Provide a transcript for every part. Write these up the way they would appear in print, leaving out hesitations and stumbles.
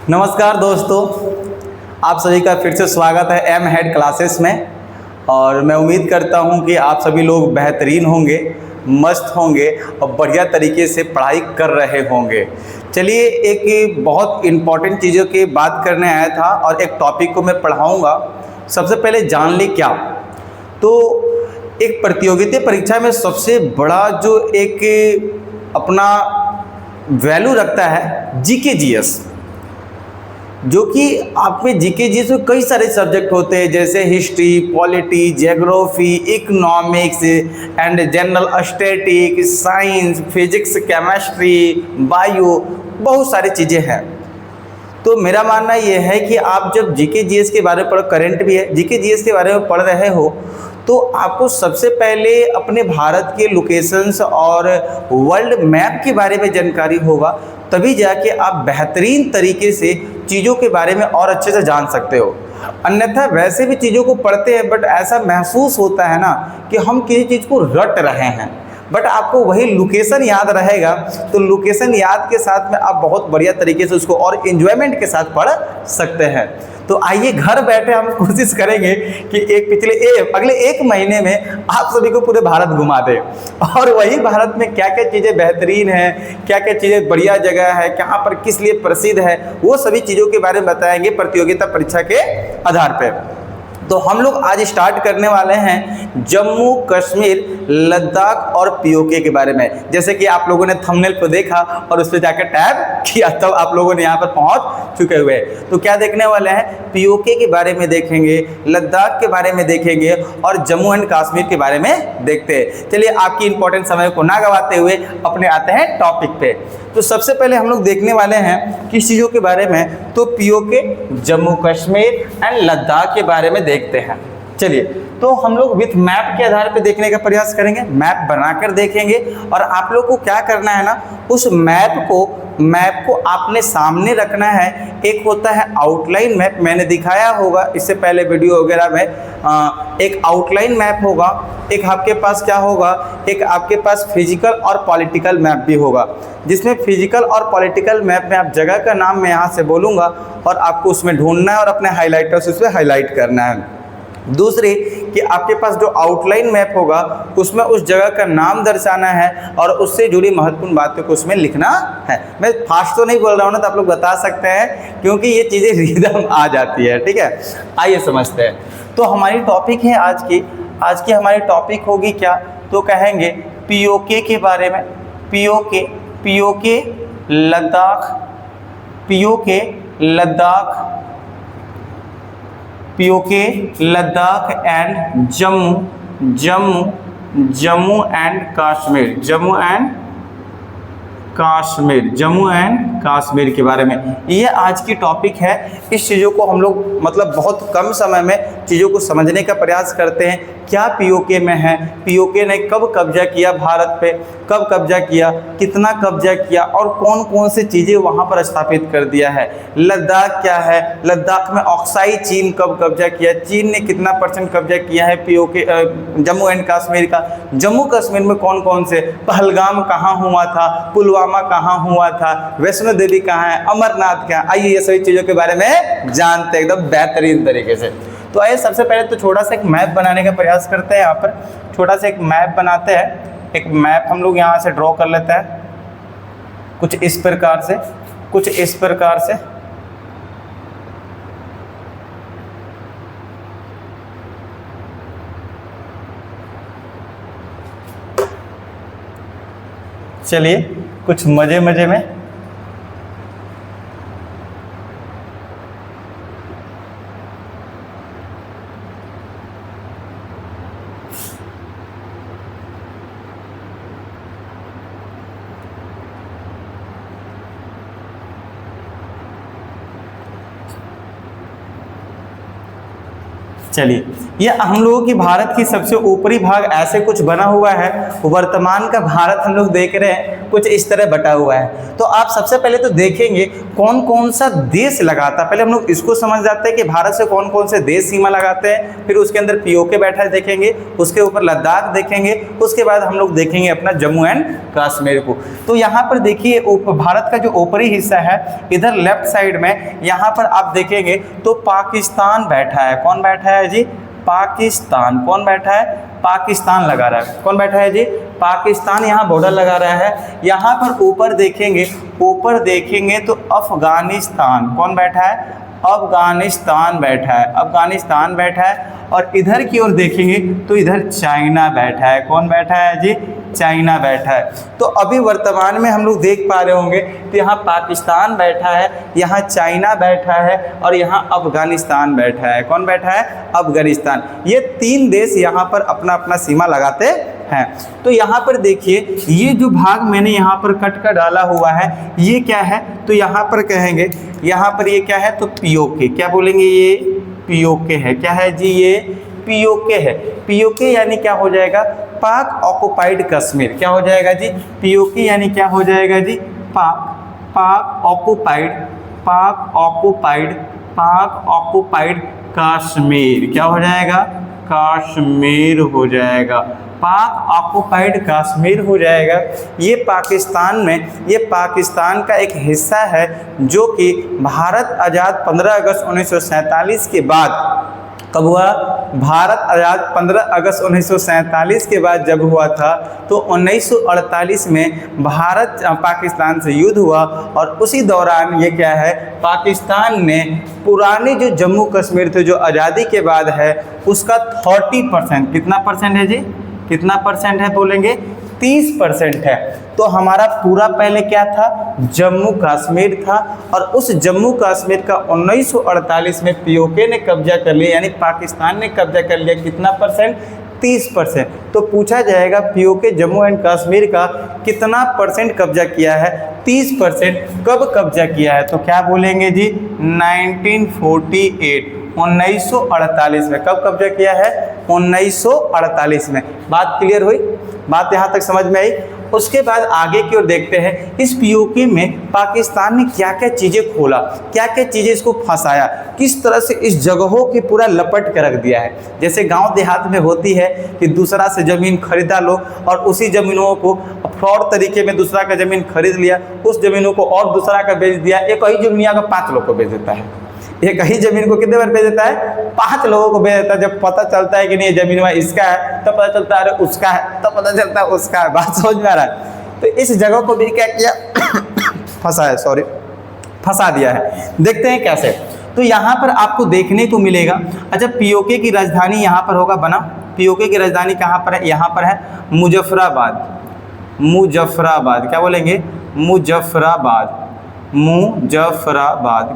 नमस्कार दोस्तों, आप सभी का फिर से स्वागत है एम हेड क्लासेस में। और मैं उम्मीद करता हूं कि आप सभी लोग बेहतरीन होंगे, मस्त होंगे और बढ़िया तरीके से पढ़ाई कर रहे होंगे। चलिए, एक बहुत इम्पॉर्टेंट चीज़ों की बात करने आया था और एक टॉपिक को मैं पढ़ाऊंगा। सबसे पहले जान ले क्या तो एक प्रतियोगिता परीक्षा में सबसे बड़ा जो एक अपना वैल्यू रखता है जीके जीएस, जो कि आप में जीके जीएस में कई सारे सब्जेक्ट होते हैं जैसे history, polity, geography, economics and general statics, science, physics, chemistry, bio, बहुत सारी चीज़ें हैं। तो मेरा मानना यह है कि आप जब जीके जीएस के बारे में करंट भी है जीके जीएस के बारे में पढ़ रहे हो तो आपको सबसे पहले अपने भारत के लोकेशंस और वर्ल्ड मैप के बारे में जानकारी होगा, तभी जाके आप बेहतरीन तरीके से चीज़ों के बारे में और अच्छे से जान सकते हो। अन्यथा वैसे भी चीज़ों को पढ़ते हैं बट ऐसा महसूस होता है ना कि हम किसी चीज़ को रट रहे हैं, बट आपको वही लोकेशन याद रहेगा तो लोकेशन याद के साथ में आप बहुत बढ़िया तरीके से उसको और एंजॉयमेंट के साथ पढ़ सकते हैं। तो आइए घर बैठे हम कोशिश करेंगे कि अगले एक महीने में आप सभी को पूरे भारत घुमा दें और वही भारत में क्या क्या चीज़ें बेहतरीन हैं, क्या क्या चीज़ें बढ़िया जगह है, कहाँ पर किस लिए प्रसिद्ध है, वो सभी चीज़ों के बारे में बताएंगे प्रतियोगिता परीक्षा के आधार पर। तो हम लोग आज स्टार्ट करने वाले हैं जम्मू कश्मीर, लद्दाख और पीओके के बारे में। जैसे कि आप लोगों ने थंबनेल को देखा और उस पर जाकर टैब किया तब आप लोगों ने यहाँ पर पहुँच चुके हुए हैं। तो क्या देखने वाले हैं, पीओके के बारे में देखेंगे, लद्दाख के बारे में देखेंगे और जम्मू एंड कश्मीर के बारे में देखते हैं। चलिए, आपकी इंपॉर्टेंट समय को ना गवाते हुए अपने आते हैं टॉपिक पे। तो सबसे पहले हम लोग देखने वाले हैं किस चीज़ों के बारे में, तो पीओके, जम्मू कश्मीर एंड लद्दाख के बारे में देखते हैं। चलिए, तो हम लोग विथ मैप के आधार पे देखने का प्रयास करेंगे, मैप बनाकर देखेंगे और आप लोग को क्या करना है ना, उस मैप को आपने सामने रखना है। एक होता है आउटलाइन मैप, मैंने दिखाया होगा इससे पहले वीडियो वगैरह में। एक आउटलाइन मैप होगा, एक आपके पास क्या होगा, एक आपके पास फिजिकल और पॉलिटिकल मैप भी होगा, जिसमें फिजिकल और पॉलिटिकल मैप में आप जगह का नाम मैं यहाँ से बोलूँगा और आपको उसमें ढूंढना है और अपने हाईलाइटर से उसमें हाईलाइट करना है। दूसरे कि आपके पास जो आउटलाइन मैप होगा उसमें उस जगह का नाम दर्शाना है और उससे जुड़ी महत्वपूर्ण बातों को उसमें लिखना है। मैं फास्ट तो नहीं बोल रहा हूँ ना, तो आप लोग बता सकते हैं क्योंकि ये चीज़ें रिदम आ जाती है। ठीक है, आइए समझते हैं। तो हमारी टॉपिक है आज की हमारी टॉपिक होगी क्या, तो कहेंगे पीओके के बारे में। PoK Ladakh, PoK Ladakh and Jammu and Kashmir के बारे में ये आज की टॉपिक है। इस चीज़ों को हम लोग मतलब बहुत कम समय में चीज़ों को समझने का प्रयास करते हैं। क्या पीओके में है, पीओके ने कब कब्जा किया भारत पे, कब कब्जा किया, कितना कब्जा किया और कौन कौन सी चीज़ें वहाँ पर स्थापित कर दिया है। लद्दाख क्या है, लद्दाख में ऑक्साई चीन कब कब्जा किया, चीन ने कितना % कब्जा किया है पीओके जम्मू एंड कश्मीर का। जम्मू कश्मीर में कौन कौन से, पहलगाम कहाँ हुआ था, पुलवामा कहाँ हुआ था, वैष्णो देवी कहाँ है, अमरनाथ कहाँ। आइए ये सभी चीज़ों के बारे में जानते हैं एकदम बेहतरीन तरीके से। तो आइए सबसे पहले तो छोटा सा एक मैप बनाने का प्रयास करते हैं। यहाँ पर छोटा सा एक मैप बनाते हैं। एक मैप हम लोग यहाँ से ड्रॉ कर लेते हैं कुछ इस प्रकार से। चलिए, कुछ मजे में चलिए, ये हम लोगों की भारत की सबसे ऊपरी भाग ऐसे कुछ बना हुआ है। वर्तमान का भारत हम लोग देख रहे हैं, कुछ इस तरह बटा हुआ है। तो आप सबसे पहले तो देखेंगे कौन कौन सा देश लगाता है। पहले हम लोग इसको समझ जाते हैं कि भारत से कौन कौन से देश सीमा लगाते हैं, फिर उसके अंदर पीओके बैठा है देखेंगे, उसके ऊपर लद्दाख देखेंगे, उसके बाद हम लोग देखेंगे अपना जम्मू एंड कश्मीर को। तो यहाँ पर देखिए भारत का जो ऊपरी हिस्सा है इधर लेफ्ट साइड में यहाँ पर आप देखेंगे तो पाकिस्तान बैठा है। कौन बैठा है जी? पाकिस्तान। कौन बैठा है? पाकिस्तान लगा रहा है। कौन बैठा है जी? पाकिस्तान यहाँ बॉर्डर लगा रहा है। यहाँ पर ऊपर देखेंगे तो अफगानिस्तान। कौन बैठा है? अफगानिस्तान बैठा है। अफगानिस्तान बैठा है। और इधर की ओर देखेंगे तो इधर चाइना बैठा है। कौन बैठा है जी? चाइना बैठा है। तो अभी वर्तमान में हम लोग देख पा रहे होंगे तो यहाँ पाकिस्तान बैठा है, यहाँ चाइना बैठा है और यहाँ अफगानिस्तान बैठा है। कौन बैठा है? अफगानिस्तान। ये 3 देश यहाँ पर अपना अपना सीमा लगाते हैं। तो यहाँ पर देखिए ये जो भाग मैंने यहाँ पर कट कर डाला हुआ है ये क्या है? तो यहाँ पर कहेंगे, यहाँ पर ये क्या है? तो पीओके। क्या बोलेंगे? ये पीओके है। क्या है जी? ये पीओके है। पीओके यानी क्या हो जाएगा? पाक ऑक्युपाइड कश्मीर। क्या हो जाएगा जी? पीओके यानी क्या हो जाएगा जी? पाक ऑक्युपाइड कश्मीर। क्या हो जाएगा? कश्मीर हो जाएगा। पाक ऑक्युपाइड कश्मीर हो जाएगा। ये पाकिस्तान का एक हिस्सा है जो कि भारत आज़ाद 15 अगस्त 1947 के बाद, कब हुआ? भारत आज़ाद 15 अगस्त 1947 के बाद जब हुआ था तो 1948 में भारत पाकिस्तान से युद्ध हुआ और उसी दौरान ये क्या है? पाकिस्तान ने पुराने जो जम्मू कश्मीर थे जो आज़ादी के बाद है उसका 30%, कितना परसेंट है जी? कितना परसेंट है बोलेंगे? 30% है। तो हमारा पूरा पहले क्या था? जम्मू कश्मीर था और उस जम्मू कश्मीर का 1948 में पीओके ने कब्जा कर लिया, यानी पाकिस्तान ने कब्जा कर लिया। कितना परसेंट? 30%। तो पूछा जाएगा पीओके जम्मू एंड कश्मीर का कितना परसेंट कब्जा किया है? 30%। कब कब्जा किया है? तो क्या बोलेंगे जी? 1948, 1948 में। कब कब्जा किया है? 1948 में। बात क्लियर हुई? बात यहाँ तक समझ में आई? उसके बाद आगे की ओर देखते हैं इस पीओके में पाकिस्तान ने क्या क्या चीज़ें खोला, क्या क्या चीज़ें इसको फंसाया, किस तरह से इस जगहों की पूरा लपट के रख दिया है। जैसे गांव देहात में होती है कि दूसरा से ज़मीन खरीदा लो और उसी ज़मीनों को फ्रॉड तरीके में दूसरा का ज़मीन खरीद लिया, उस ज़मीनों को और दूसरा का बेच दिया। एक ही दुनिया का 5 लोग को बेच देता है। एक ही जमीन को कितने बार बेच देता है? 5 लोगों को बेच देता है। जब पता चलता है कि नहीं जमीन में इसका है तो पता चलता है अरे उसका है, तो पता चलता है उसका है। बात समझ में आ रहा है? तो इस जगह को भी क्या किया? फंसा दिया है। देखते हैं कैसे। तो यहाँ पर आपको देखने को मिलेगा, अच्छा पीओके की राजधानी यहाँ पर होगा बना। पीओके की राजधानी कहाँ पर है? यहाँ पर है मुजफ्फराबाद। मुजफ्फराबाद। क्या बोलेंगे? मुजफ्फराबाद।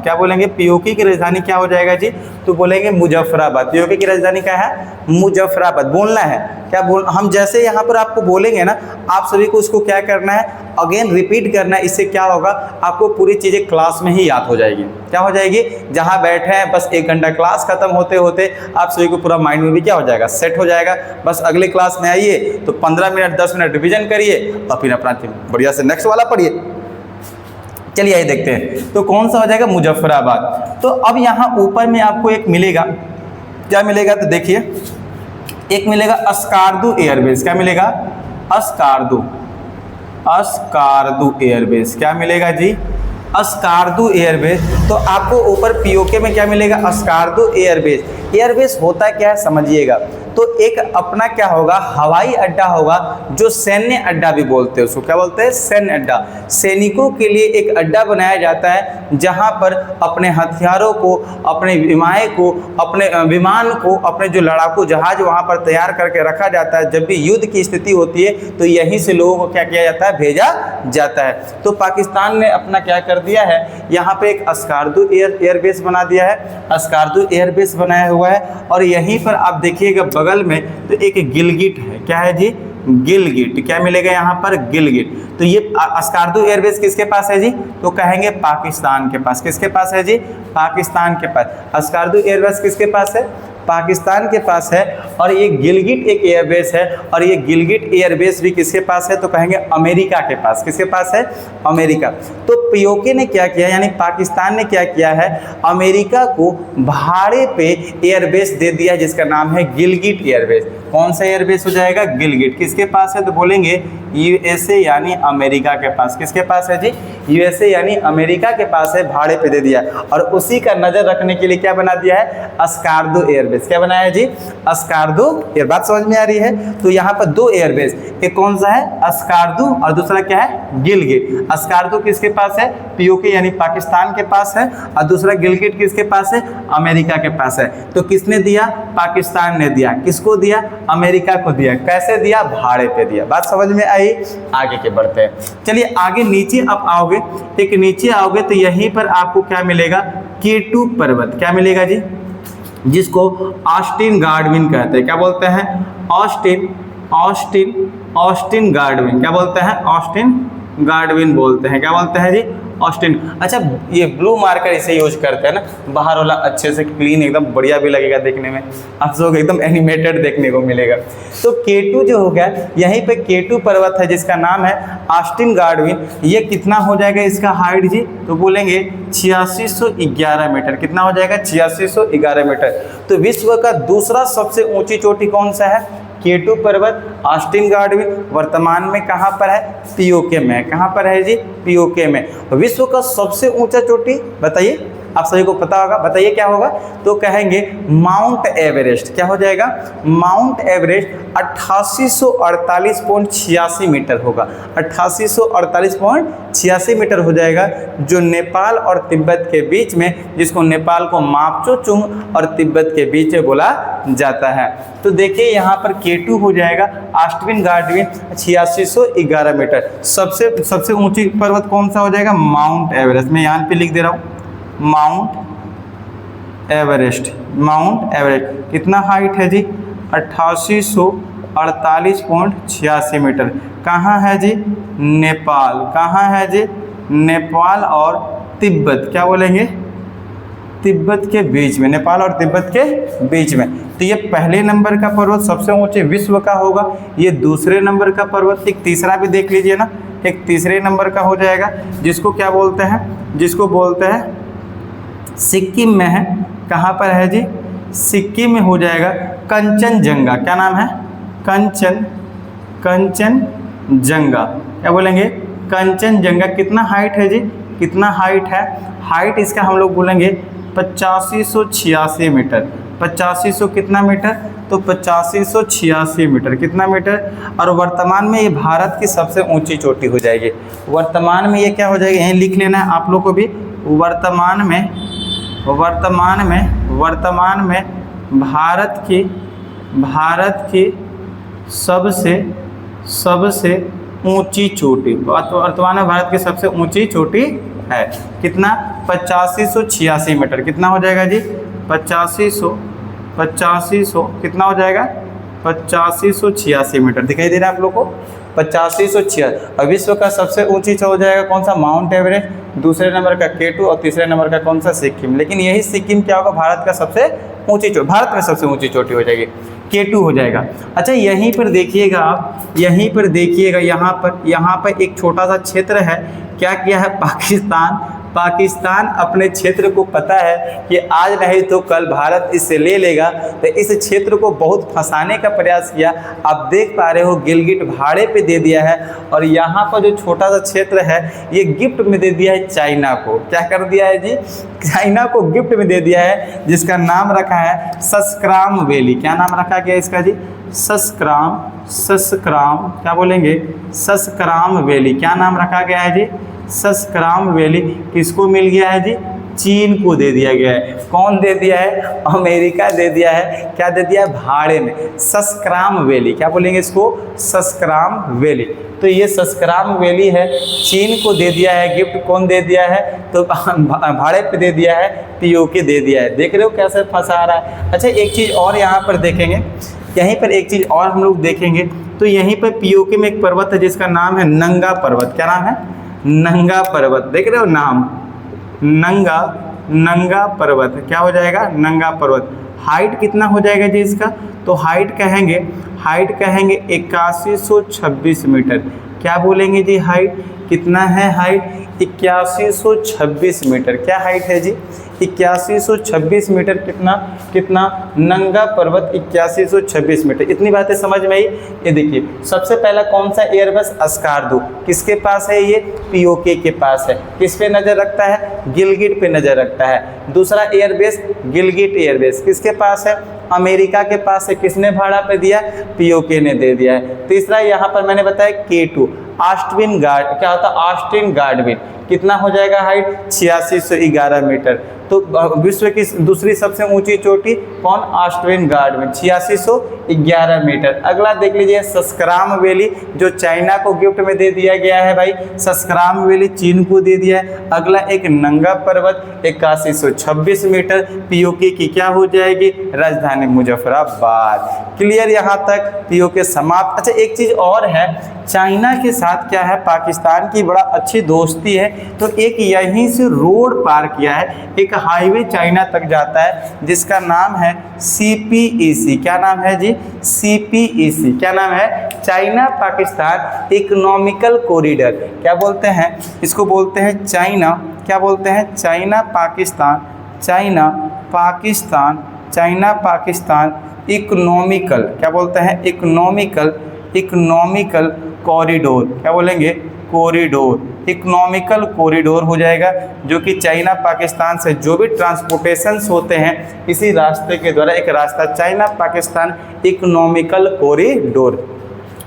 क्या बोलेंगे? पीओके की राजधानी क्या हो जाएगा जी? तो बोलेंगे मुजफ्फराबाद। पीओके की राजधानी क्या है? मुजफ्फराबाद। बोलना है क्या? हम जैसे यहाँ पर आपको बोलेंगे ना, आप सभी को उसको क्या करना है? अगेन रिपीट करना है। इससे क्या होगा? आपको पूरी चीज़ें क्लास में ही याद हो जाएगी। क्या हो जाएगी? जहाँ बैठे हैं बस 1 घंटा क्लास खत्म होते होते आप सभी को पूरा माइंड में भी क्या हो जाएगा? सेट हो जाएगा। बस अगले क्लास में आइए तो 15 मिनट 10 मिनट रिविजन करिए और फिर अपना बढ़िया से नेक्स्ट वाला पढ़िए। चलिए आइए देखते हैं। तो कौन सा हो जाएगा? मुजफ्फराबाद। तो अब यहाँ ऊपर में आपको एक मिलेगा, क्या मिलेगा? तो देखिए एक मिलेगा अस्कार्दू एयरबेस। क्या मिलेगा? अस्कार्दू एयरबेस। क्या मिलेगा जी? अस्कार्दू एयरबेस। तो आपको ऊपर पीओके में क्या मिलेगा? अस्कार्दू एयरबेस। एयरबेस होता क्या है समझिएगा। तो एक अपना क्या होगा? हवाई अड्डा होगा, जो सैन्य अड्डा भी बोलते हैं उसको। क्या बोलते हैं? सैन्य अड्डा। सैनिकों के लिए एक अड्डा बनाया जाता है जहां पर अपने हथियारों को, अपने विमान को, अपने जो लड़ाकू जहाज वहां पर तैयार करके रखा जाता है। जब भी युद्ध की स्थिति होती है तो यहीं से लोगों को क्या किया जाता है? भेजा जाता है। तो पाकिस्तान ने अपना क्या कर दिया है? यहाँ पे एक अस्कार्दू एयरबेस बना दिया है। अस्कार्दू एयरबेस बनाया हुआ है और यहीं पर आप देखिएगा बगल में तो एक गिलगिट है। क्या है जी? गिलगिट। क्या मिलेगा यहाँ पर? गिलगिट। तो ये अस्कार्दू एयरबेस किसके पास है जी? तो कहेंगे पाकिस्तान के पास। किसके पास है जी? पाकिस्तान के पास। अस्कार्दू एयरबेस किसके पास है? पाकिस्तान के पास है, और ये गिलगिट एक एयरबेस है, और ये गिलगिट एयरबेस भी किसके पास है, तो कहेंगे अमेरिका के पास। किसके पास है, अमेरिका। तो पीओके ने क्या किया, यानी पाकिस्तान ने क्या किया है, अमेरिका को भाड़े पे एयरबेस दे दिया जिसका नाम है गिलगिट एयरबेस। कौन सा एयरबेस हो जाएगा, गिलगिट। किसके पास है, तो बोलेंगे यूएसए यानी अमेरिका के पास। किसके पास है जी, यूएसए यानी अमेरिका के पास है, भाड़े पे दे दिया। और उसी का नजर रखने के लिए क्या बना दिया है, अस्कार्दो एयरबेस। क्या बनाया है जी, अस्कार्दो एयर। बात समझ में आ रही है। तो यहाँ पर दो एयरबेस, एक कौन सा है, अस्कार्दो, और दूसरा क्या है, गिलगिट। अस्कार्दो किसके पास है, पीओके यानी पाकिस्तान के पास है, और दूसरा गिलगिट किसके पास है, अमेरिका के पास है। तो किसने दिया, पाकिस्तान ने दिया। किसको दिया, अमेरिका को दिया। कैसे दिया, भाड़े पे दिया। बात समझ में आई। आगे के बढ़ते हैं, चलिए आगे नीचे अब आओगे, एक नीचे आओगे तो यहीं पर आपको क्या मिलेगा, K2 पर्वत। क्या मिलेगा जी, जिसको ऑस्टिन गार्डविन कहते हैं। क्या बोलते हैं, ऑस्टिन ऑस्टिन ऑस्टिन गार्डविन। क्या बोलते हैं, ऑस्टिन गार्डविन बोलते हैं। क्या बोलते हैं जी, ऑस्टिन। अच्छा, ये ब्लू मार्कर इसे यूज करते हैं ना, बाहर वाला अच्छे से क्लीन एकदम बढ़िया भी लगेगा देखने में, आप लोग एकदम एनिमेटेड देखने को मिलेगा। तो K2 जो हो गया, यहीं पे K2 पर्वत है जिसका नाम है ऑस्टिन गार्डविन। ये कितना हो जाएगा इसका हाइट जी, तो बोलेंगे 8611 मीटर। कितना हो जाएगा, 8611 मीटर। तो विश्व का दूसरा सबसे ऊंची चोटी कौन सा है, K2 पर्वत, ऑस्टिन गार्डविन। वर्तमान में कहाँ पर है, पीओके में। कहाँ पर है जी, पीओके में। विश्व का सबसे ऊंचा चोटी बताइए, आप सभी को पता होगा, बताइए क्या होगा, तो कहेंगे माउंट एवरेस्ट। क्या हो जाएगा, माउंट एवरेस्ट 8848.86 मीटर होगा। 8848.86 मीटर हो जाएगा, जो नेपाल और तिब्बत के बीच में, जिसको नेपाल को मापचोचुंग और तिब्बत के बीच में बोला जाता है। तो देखिए यहाँ पर K2 हो जाएगा, ऑस्टिन गार्डविन 8611 मीटर। सबसे ऊंची पर्वत कौन सा हो जाएगा, माउंट एवरेस्ट। मैं यहाँ पे लिख दे रहा हूँ, माउंट एवरेस्ट। माउंट एवरेस्ट कितना हाइट है जी, 8848.86 मीटर। कहाँ है जी, नेपाल। कहाँ है जी, नेपाल और तिब्बत, क्या बोलेंगे, तिब्बत के बीच में, नेपाल और तिब्बत के बीच में। तो ये पहले नंबर का पर्वत सबसे ऊंचे विश्व का होगा, ये दूसरे नंबर का पर्वत। एक तीसरा भी देख लीजिए ना, एक तीसरे नंबर का हो जाएगा, जिसको क्या बोलते हैं, जिसको बोलते हैं सिक्किम में है। कहाँ पर है जी, सिक्किम में हो जाएगा कंचनजंगा। क्या नाम है, कंचनजंगा। क्या बोलेंगे, कंचनजंगा। कितना हाइट है जी, कितना हाइट है, हाइट इसका हम लोग बोलेंगे 8586 मीटर। 8500 कितना मीटर, तो 8586 मीटर। कितना मीटर। और वर्तमान में ये भारत की सबसे ऊंची चोटी हो जाएगी। वर्तमान में ये क्या हो जाएगी, यहीं लिख लेना है आप लोग को भी। वर्तमान में भारत की सबसे ऊंची चोटी, वर्तमान में भारत की सबसे ऊंची चोटी है। कितना, 8586 मीटर। कितना हो जाएगा जी, 8500 कितना हो जाएगा, 8586 मीटर। दिखाई दे रहा है आप लोग को, 8586। और विश्व का सबसे ऊंची हो जाएगा कौन सा, माउंट एवरेस्ट। दूसरे नंबर का K2 और तीसरे नंबर का कौन सा, सिक्किम। लेकिन यही सिक्किम क्या होगा, भारत का सबसे ऊंची चोटी, भारत में सबसे ऊंची चोटी हो जाएगी, K2 हो जाएगा। अच्छा, यहीं पर देखिएगा आप, यहीं पर देखिएगा, यहाँ पर एक छोटा सा क्षेत्र है। क्या किया है पाकिस्तान अपने क्षेत्र को पता है कि आज नहीं तो कल भारत इससे ले लेगा, तो इस क्षेत्र को बहुत फंसाने का प्रयास किया। आप देख पा रहे हो, गिलगिट भाड़े पे दे दिया है, और यहाँ पर जो छोटा सा क्षेत्र है ये गिफ्ट में दे दिया है चाइना को। क्या कर दिया है जी, चाइना को गिफ्ट में दे दिया है, जिसका नाम रखा है सस्क्राम वैली। क्या नाम रखा गया इसका जी, सस्क्राम। क्या बोलेंगे, सस्क्राम वैली। क्या नाम रखा गया है जी, सस्क्राम वैली। किसको मिल गया है जी, चीन को दे दिया गया है। कौन दे दिया है, अमेरिका दे दिया है। क्या दे दिया है, भाड़े में, सस्क्राम वैली। क्या बोलेंगे इसको, सस्क्राम वैली। तो ये सस्क्राम वैली है, चीन को दे दिया है गिफ्ट। कौन दे दिया है, तो भाड़े पे दे दिया है, पीओके दे दिया है। देख रहे हो कैसे फंसा रहा है। अच्छा, एक चीज़ और यहाँ पर देखेंगे, यहीं पर एक चीज़ और हम लोग देखेंगे। तो यहीं पर पीओके में एक पर्वत है जिसका नाम है नंगा पर्वत। क्या नाम है, नंगा पर्वत। देख रहे हो नाम, नंगा पर्वत। क्या हो जाएगा, नंगा पर्वत। हाइट कितना हो जाएगा जी इसका, तो हाइट कहेंगे 8126 मीटर। क्या बोलेंगे जी, हाइट कितना है, हाइट 8126 मीटर। क्या हाइट है जी, 8126 मीटर। कितना नंगा पर्वत 8126 मीटर। इतनी बातें समझ में आई। ये देखिए सबसे पहला कौन सा एयरबस, अस्कार्दो, किसके पास है ये, पीओके के पास है। किस पे नजर रखता है, गिलगिट पे नजर रखता है। दूसरा एयरबेस गिलगिट एयरबेस किसके पास है, अमेरिका के पास है। किसने भाड़ा पे दिया, पीओके ने दे दिया है। तीसरा यहाँ पर मैंने बताया K2 ऑस्टिन गार्ड, क्या होता है, ऑस्टिन गार्डविन। कितना हो जाएगा हाइट, 8611 मीटर। तो विश्व की दूसरी सबसे ऊंची चोटी कौन, ऑस्टिन गार्डविन, 8611 मीटर। अगला देख लीजिए सस्कराम वैली, जो चाइना को गिफ्ट में दे दिया गया है भाई, सस्कराम वैली चीन को दे दिया है। अगला एक नंगा पर्वत 8126 मीटर, पीओके की क्या हो जाएगी, राजधानी मुजफ्फराबाद। क्लियर यहाँ तक, पीओके समाप्त। अच्छा एक चीज और है, चाइना के साथ क्या है, पाकिस्तान की बड़ा अच्छी दोस्ती है, तो एक यहीं से रोड पार किया है, एक हाईवे चाइना तक जाता है जिसका नाम है CPEC। क्या नाम है जी, CPEC। क्या नाम है, चाइना पाकिस्तान इकोनॉमिकल कॉरिडोर। क्या बोलते हैं इसको, बोलते हैं चाइना, क्या बोलते हैं, चाइना पाकिस्तान इकोनॉमिकल, क्या बोलते हैं, इकोनॉमिकल कॉरिडोर। क्या बोलेंगे, कॉरिडोर, इकोनॉमिकल कॉरिडोर हो जाएगा, जो कि चाइना पाकिस्तान से जो भी ट्रांसपोर्टेशंस होते हैं इसी रास्ते के द्वारा, एक रास्ता चाइना पाकिस्तान इकोनॉमिकल कॉरिडोर।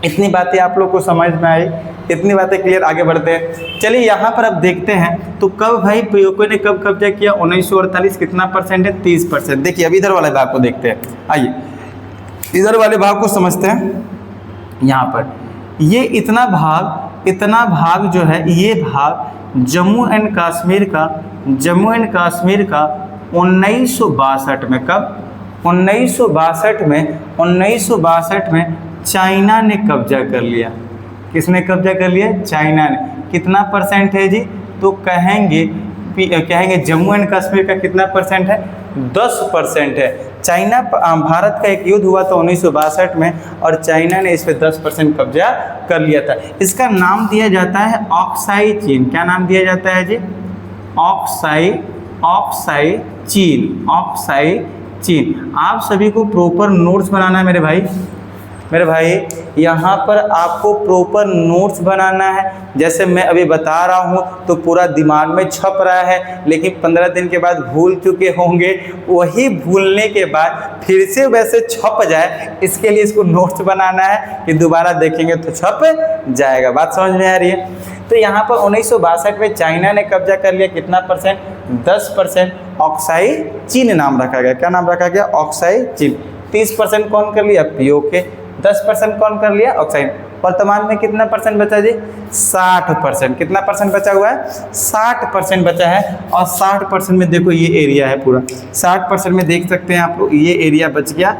इतनी बातें आप लोग को समझ में आई, इतनी बातें क्लियर। आगे बढ़ते हैं, चलिए यहाँ पर अब देखते हैं तो कब भाई पीओके ने कब कब्जा किया, 1948। कितना परसेंट है, 30%। देखिए अब इधर वाले भाग को देखते हैं, आइए इधर वाले भाग को समझते हैं। यहाँ पर ये इतना भाग जो है, ये भाग जम्मू एंड कश्मीर का 1962 में, कब, 1962 में चाइना ने कब्जा कर लिया। किसने कब्जा कर लिया, चाइना ने। कितना परसेंट है जी, तो कहेंगे जम्मू एंड कश्मीर का कितना परसेंट है, 10% है। चाइना भारत का एक युद्ध हुआ था 1962 में, और चाइना ने इस पे 10% कब्जा कर लिया था। इसका नाम दिया जाता है ऑक्साई चीन। क्या नाम दिया जाता है जी, ऑक्साई चीन। आप सभी को प्रॉपर नोट्स बनाना है मेरे भाई, यहाँ पर आपको प्रॉपर नोट्स बनाना है। जैसे मैं अभी बता रहा हूँ तो पूरा दिमाग में छप रहा है, लेकिन 15 दिन के बाद भूल चुके होंगे। वही भूलने के बाद फिर से वैसे छप जाए, इसके लिए इसको नोट्स बनाना है कि दोबारा देखेंगे तो छप जाएगा। बात समझ में आ रही है। तो यहाँ पर 1962 में चाइना ने कब्जा कर लिया, कितना परसेंट, 10%। ऑक्साई चीन नाम रखा गया। क्या नाम रखा गया, ऑक्साई चीन। 30% कौन कर लिया, पीओके। 10% कौन कर लिया, ऑक्साइड। वर्तमान में कितना परसेंट बचा जी, 60%। कितना परसेंट बचा हुआ है, 60% बचा है। और 60% में देखो ये एरिया है पूरा, 60% में देख सकते हैं आप लोग, ये एरिया बच गया,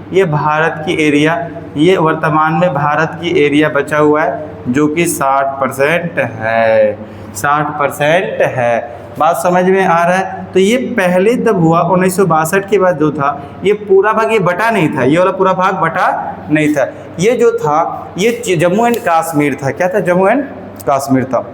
ये भारत की एरिया, ये वर्तमान में भारत की एरिया बचा हुआ है, जो कि 60% है, 60% है। बात समझ में आ रहा है। तो ये पहले तब हुआ 1962 के बाद जो था, ये पूरा भाग ये बटा नहीं था, ये वाला पूरा भाग बटा नहीं था। ये जो था ये जम्मू एंड कश्मीर था। क्या था, जम्मू एंड कश्मीर था।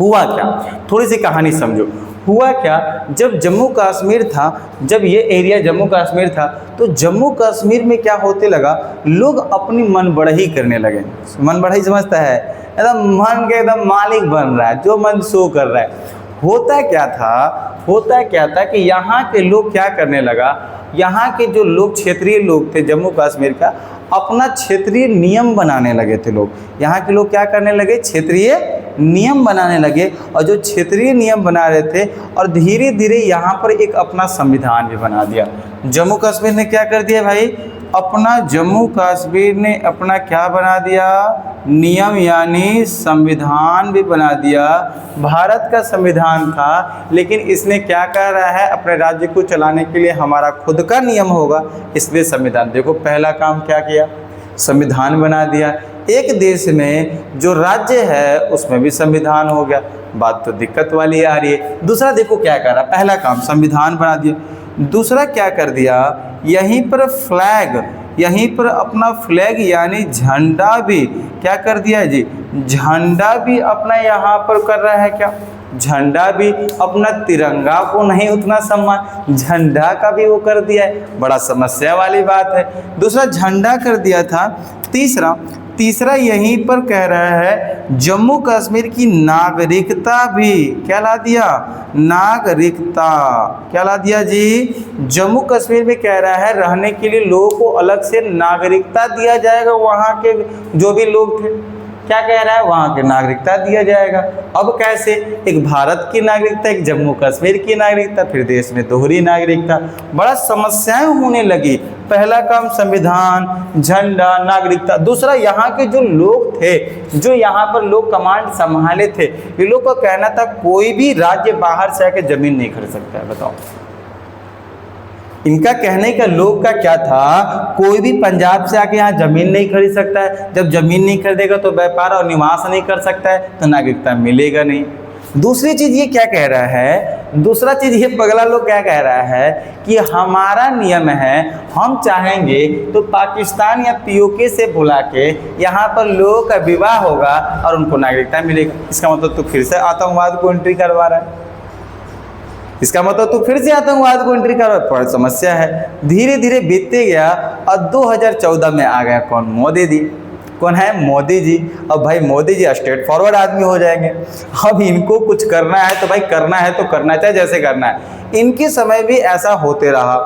हुआ क्या, थोड़ी सी कहानी समझो। हुआ क्या, जब जम्मू कश्मीर था, जब ये एरिया जम्मू कश्मीर था, तो जम्मू कश्मीर में क्या होते लगा, लोग अपनी मनबढ़ई करने लगे। मनबढ़ई समझता है, एकदम मन के एकदम मालिक बन रहा है, जो मन सो कर रहा है। होता क्या था कि यहाँ के लोग क्या करने लगा, यहाँ के जो लोग क्षेत्रीय लोग थे जम्मू कश्मीर का, अपना क्षेत्रीय नियम बनाने लगे थे लोग। यहाँ के लोग क्या करने लगे, क्षेत्रीय नियम बनाने लगे। और जो क्षेत्रीय नियम बना रहे थे, और धीरे धीरे यहाँ पर एक अपना संविधान भी बना दिया। जम्मू कश्मीर ने क्या कर दिया भाई, अपना जम्मू कश्मीर ने अपना क्या बना दिया, नियम यानी संविधान भी बना दिया। भारत का संविधान था, लेकिन इसने क्या कर रहा है, अपने राज्य को चलाने के लिए हमारा खुद का नियम होगा, इसलिए संविधान। देखो पहला काम क्या किया, संविधान बना दिया। एक देश में जो राज्य है उसमें भी संविधान हो गया। बात तो दिक्कत वाली आ रही है। दूसरा देखो क्या कर रहा, पहला काम संविधान बना दिया, दूसरा क्या कर दिया, यहीं पर फ्लैग, यहीं पर अपना फ्लैग यानी झंडा भी क्या कर दिया है जी, झंडा भी अपना यहाँ पर कर रहा है क्या, झंडा भी अपना, तिरंगा को नहीं उतना सम्मान, झंडा का भी वो कर दिया है। बड़ा समस्या वाली बात है। दूसरा झंडा कर दिया था। तीसरा यहीं पर कह रहा है जम्मू कश्मीर की नागरिकता भी क्या ला दिया, नागरिकता क्या ला दिया जी, जम्मू कश्मीर में कह रहा है रहने के लिए लोगों को अलग से नागरिकता दिया जाएगा। वहाँ के जो भी लोग थे, क्या कह रहा है, वहाँ की नागरिकता दिया जाएगा। अब कैसे, एक भारत की नागरिकता, एक जम्मू कश्मीर की नागरिकता, फिर देश में दोहरी नागरिकता। बड़ा समस्याएं होने लगी। पहला काम संविधान, झंडा, नागरिकता। दूसरा यहाँ के जो लोग थे, जो यहाँ पर लोग कमांड संभाले थे, ये लोग का कहना था कोई भी राज्य बाहर से आके जमीन नहीं खरीद सकता है। बताओ, इनका कहने का लोग का क्या था, कोई भी पंजाब से आके यहाँ जमीन नहीं खरीद सकता है। जब जमीन नहीं खरीदेगा तो व्यापार और निवास नहीं कर सकता है, तो नागरिकता मिलेगा नहीं। दूसरी चीज ये क्या कह रहा है, दूसरा चीज ये पगला लोग क्या कह रहा है कि हमारा नियम है, हम चाहेंगे तो पाकिस्तान या पीओके से बुला के यहाँ पर लोगों का विवाह होगा और उनको नागरिकता मिलेगा। इसका मतलब तो फिर से आतंकवाद को एंट्री करवा रहा है, इसका मतलब तो फिर से आतंकवाद को एंट्री करवा। बड़ी समस्या है। धीरे धीरे बीतते गया और 2014 में आ गया कौन, मोदी जी। कौन है, मोदी जी। अब भाई मोदी जी स्ट्रेट फॉरवर्ड आदमी हो जाएंगे। अब इनको कुछ करना है तो भाई करना है तो करना, चाहे जैसे करना है। इनके समय भी ऐसा होते रहा।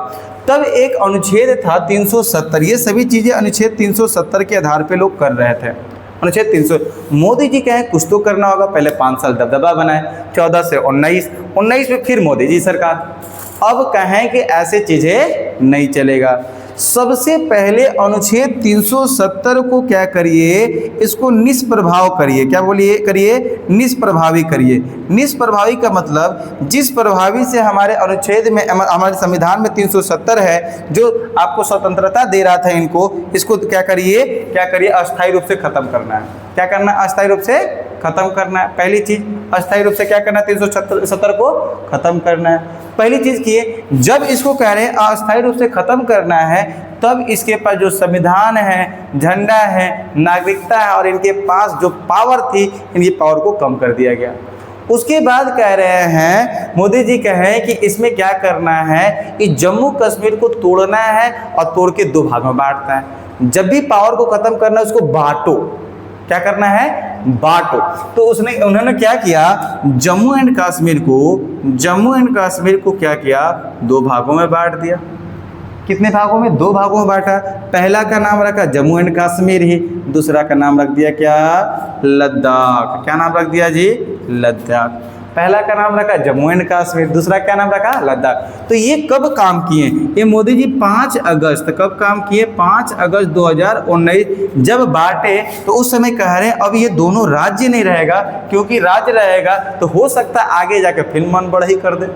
तब एक अनुच्छेद था 370, ये सभी चीज़ें अनुच्छेद 370 के आधार पे लोग कर रहे थे। अनुच्छेद 300, मोदी जी कहें कुछ तो करना होगा। पहले 5 साल दबदबा बनाए, 14 से 19 में फिर मोदी जी सरकार। अब कहें कि ऐसे चीज़ें नहीं चलेगा। सबसे पहले अनुच्छेद 370 को क्या करिए, इसको निष्प्रभाव करिए। क्या बोलिए, करिए, निष्प्रभावी करिए। निष्प्रभावी का मतलब जिस प्रभावी से हमारे अनुच्छेद में, हमारे संविधान में 370 है, जो आपको स्वतंत्रता दे रहा था इनको, इसको क्या करिए, अस्थायी रूप से खत्म करना है। क्या करना है, अस्थायी रूप से खत्म करना है। पहली चीज अस्थायी रूप से क्या करना है, 370 को खत्म करना है। पहली चीज की है, जब इसको कह रहे हैं अस्थायी रूप से खत्म करना है, तब इसके पास जो संविधान है, झंडा है, नागरिकता है और इनके पास जो पावर थी, इनकी पावर को कम कर दिया गया। उसके बाद कह रहे हैं, मोदी जी कहें कि इसमें क्या करना है कि जम्मू कश्मीर को तोड़ना है और तोड़ के 2 भाग में बांटना है। जब भी पावर को खत्म करना है, उसको बांटो। क्या करना है, बांटो। तो उन्होंने क्या किया, जम्मू एंड कश्मीर को क्या किया, 2 भागों में बांट दिया। कितने भागों में, 2 भागों में बांटा। पहला का नाम रखा जम्मू एंड कश्मीर ही, दूसरा का नाम रख दिया क्या, लद्दाख। क्या नाम रख दिया जी, लद्दाख। पहला का नाम रखा जम्मू एंड कश्मीर, दूसरा क्या नाम रखा, लद्दाख। तो ये कब काम किए, ये मोदी जी 5 अगस्त, कब काम किए, 5 अगस्त 2019 जब बांटे। तो उस समय कह रहे हैं अब ये दोनों राज्य नहीं रहेगा, क्योंकि राज्य रहेगा तो हो सकता है आगे जाके फिर मन बढ़ई कर दे,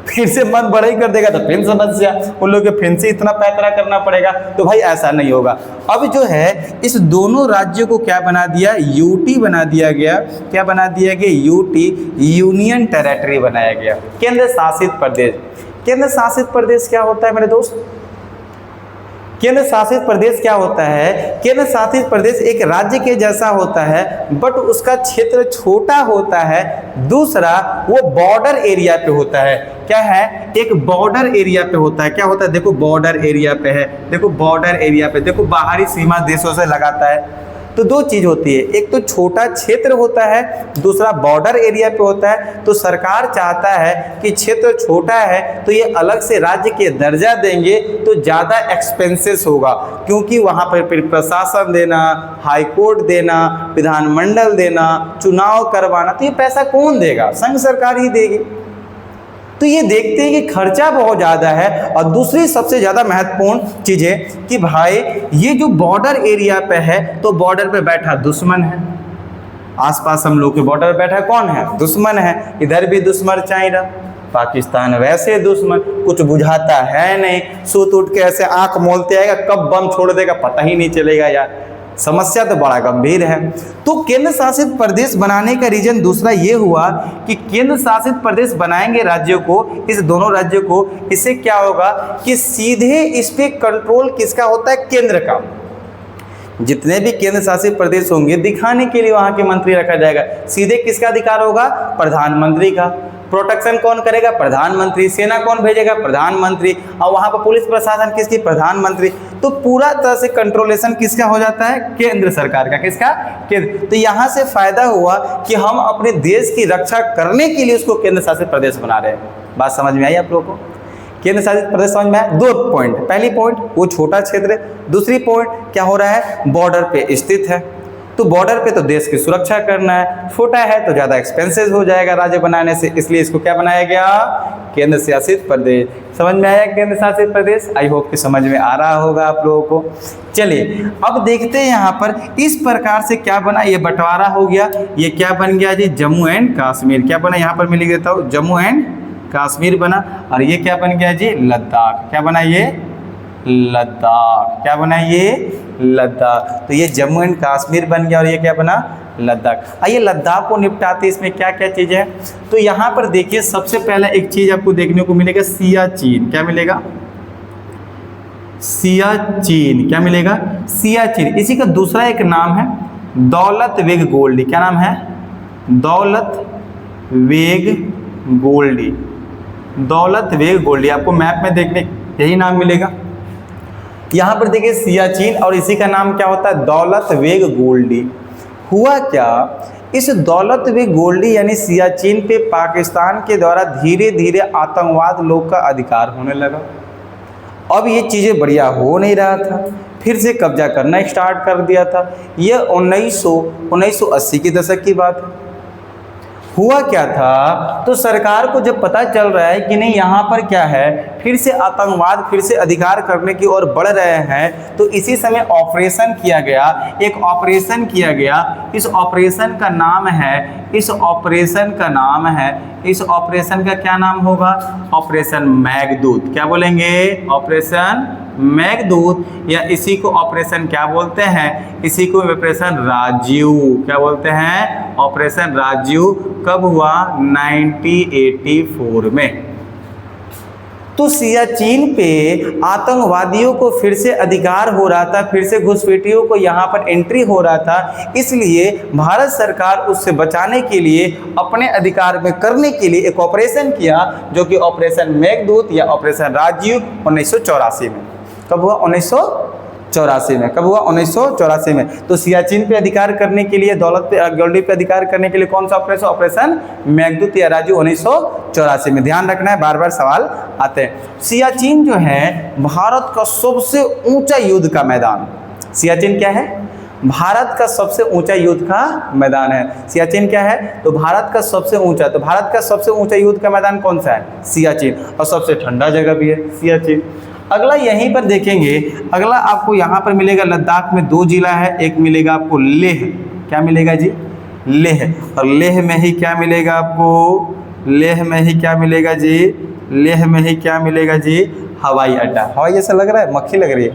फिर से मन बढ़ई कर देगा तो फिर समस्या, उन लोग के फिर से इतना पैतरा करना पड़ेगा। तो भाई ऐसा नहीं होगा। अब जो है इस दोनों राज्यों को क्या बना दिया, यूटी बना दिया गया। क्या बना दिया गया, यूटी, यूनियन टेरिटरी बनाया गया, केंद्र शासित प्रदेश। केंद्र शासित प्रदेश क्या होता है मेरे दोस्त, केंद्र शासित प्रदेश क्या होता है, केंद्र शासित प्रदेश एक राज्य के जैसा होता है, बट उसका क्षेत्र छोटा होता है। दूसरा वो बॉर्डर एरिया पे होता है। क्या है, एक बॉर्डर एरिया पे होता है। क्या होता है, देखो बॉर्डर एरिया पे है, देखो बॉर्डर एरिया पे, देखो बाहरी सीमा देशों से लगाता है। तो 2 चीज़ होती है, एक तो छोटा क्षेत्र होता है, दूसरा बॉर्डर एरिया पे होता है। तो सरकार चाहता है कि क्षेत्र छोटा है तो ये अलग से राज्य के दर्जा देंगे तो ज़्यादा एक्सपेंसेस होगा, क्योंकि वहाँ पर फिर प्रशासन देना, हाई कोर्ट देना, विधानमंडल देना, चुनाव करवाना, तो ये पैसा कौन देगा, संघ सरकार ही देगी। तो ये देखते हैं कि खर्चा बहुत ज़्यादा है। और दूसरी सबसे ज़्यादा महत्वपूर्ण चीज़ है कि भाई ये जो बॉर्डर एरिया पे है, तो बॉर्डर पे बैठा दुश्मन है, आसपास हम लोग के बॉर्डर पे बैठा कौन है, दुश्मन है। इधर भी दुश्मन चाइना, पाकिस्तान वैसे दुश्मन, कुछ बुझाता है नहीं, सूत उठ के ऐसे आंख मोलते आएगा, कब बम छोड़ देगा पता ही नहीं चलेगा यार। समस्या तो बड़ा गंभीर है। तो केंद्र शासित प्रदेश बनाने का रीजन दूसरा ये हुआ कि केंद्र शासित प्रदेश बनाएंगे राज्यों को, इस दोनों राज्यों को, इससे क्या होगा कि सीधे इस पे कंट्रोल किसका होता है, केंद्र का। जितने भी केंद्र शासित प्रदेश होंगे दिखाने के लिए वहां के मंत्री रखा जाएगा, सीधे किसका अधिकार होगा, प्रधानमंत्री का। प्रोटेक्शन कौन करेगा, प्रधानमंत्री। सेना कौन भेजेगा, प्रधानमंत्री। और वहां पर पुलिस प्रशासन किसकी, प्रधानमंत्री। तो पूरा तरह से कंट्रोलेशन किसका हो जाता है, केंद्र सरकार का। किसका, केंद्र। तो यहाँ से फायदा हुआ कि हम अपने देश की रक्षा करने के लिए उसको केंद्र शासित प्रदेश बना रहे हैं। बात समझ में आई आप लोगों को, केंद्र शासित प्रदेश समझ में आया। दो पॉइंट, पहली पॉइंट वो छोटा क्षेत्र है, दूसरी पॉइंट क्या हो रहा है, बॉर्डर पे स्थित है। तो बॉर्डर पे तो देश की सुरक्षा करना है, छोटा है तो ज़्यादा एक्सपेंसेस हो जाएगा राज्य बनाने से, इसलिए इसको क्या बनाया गया, केंद्र शासित प्रदेश। समझ में आया केंद्र शासित प्रदेश, आई होप कि समझ में आ रहा होगा आप लोगों को। चलिए अब देखते हैं यहाँ पर इस प्रकार से क्या बना, ये बंटवारा हो गया, ये क्या बन गया जी, जम्मू एंड कश्मीर। क्या बना, यहाँ पर मैं लिख देता हूँ, जम्मू एंड कश्मीर बना। और ये क्या बन गया जी, लद्दाख। क्या बना, ये लद्दाख। क्या बना, ये लद्दाख। तो ये जम्मू एंड कश्मीर बन गया और ये क्या बना, लद्दाख। आइए लद्दाख को निपटाते, इसमें क्या क्या चीज़ें हैं। तो यहाँ पर देखिए सबसे पहला एक चीज़ आपको देखने को मिलेगा, सियाचिन। क्या मिलेगा, सियाचिन। क्या मिलेगा, सियाचिन। इसी का दूसरा एक नाम है दौलत बेग गोल्डी। क्या नाम है, दौलत बेग गोल्डी। दौलत बेग गोल्डी आपको मैप में देखने यही नाम मिलेगा। यहाँ पर देखिए सियाचिन और इसी का नाम क्या होता है, दौलत बेग गोल्डी। हुआ क्या, इस दौलत बेग गोल्डी यानी सियाचिन पे पाकिस्तान के द्वारा धीरे धीरे आतंकवाद लोग का अधिकार होने लगा। अब ये चीज़ें बढ़िया हो नहीं रहा था, फिर से कब्जा करना स्टार्ट कर दिया था। ये 1980 के दशक की बात है। हुआ क्या था, तो सरकार को जब पता चल रहा है कि नहीं यहाँ पर क्या है, फिर से आतंकवाद फिर से अधिकार करने की ओर बढ़ रहे हैं, तो इसी समय ऑपरेशन किया गया, एक ऑपरेशन किया गया। इस ऑपरेशन का नाम है, इस ऑपरेशन का नाम है, इस ऑपरेशन का क्या नाम होगा, ऑपरेशन मेघदूत। क्या बोलेंगे, ऑपरेशन मेघदूत, या इसी को ऑपरेशन क्या बोलते हैं, इसी को ऑपरेशन राजीव। क्या बोलते हैं, ऑपरेशन राजीव। कब हुआ, 1984 में। तो सियाचिन पे आतंकवादियों को फिर से अधिकार हो रहा था, फिर से घुसपैठियों को यहाँ पर एंट्री हो रहा था, इसलिए भारत सरकार उससे बचाने के लिए, अपने अधिकार में करने के लिए एक ऑपरेशन किया, जो कि ऑपरेशन मेघदूत या ऑपरेशन राजीव 1984 में। कब हुआ, 1984 में। कब हुआ, 1984 में। तो सियाचिन पे अधिकार करने के लिए, दौलत पे गोल्डी पे अधिकार करने के लिए कौन सा ऑपरेशन, ऑपरेशन मेघदूत या राजीव 1984 में। ध्यान रखना है, बार बार सवाल आते हैं। सियाचिन जो है भारत का सबसे ऊंचा युद्ध का मैदान। सियाचिन क्या है, भारत का सबसे ऊंचा युद्ध का मैदान है। सियाचिन क्या है, तो भारत का सबसे ऊंचा, तो भारत का सबसे ऊंचा युद्ध का मैदान कौन सा है, सियाचिन। और सबसे ठंडा जगह भी है सियाचिन। अगला यहीं पर देखेंगे, अगला आपको यहाँ पर मिलेगा, लद्दाख में 2 जिला है, एक मिलेगा आपको लेह। क्या मिलेगा जी, लेह। और लेह में ही क्या मिलेगा आपको, लेह में ही क्या मिलेगा जी, लेह में ही क्या मिलेगा जी, हवाई अड्डा। हवाई जैसा लग रहा है, मक्खी लग रही है,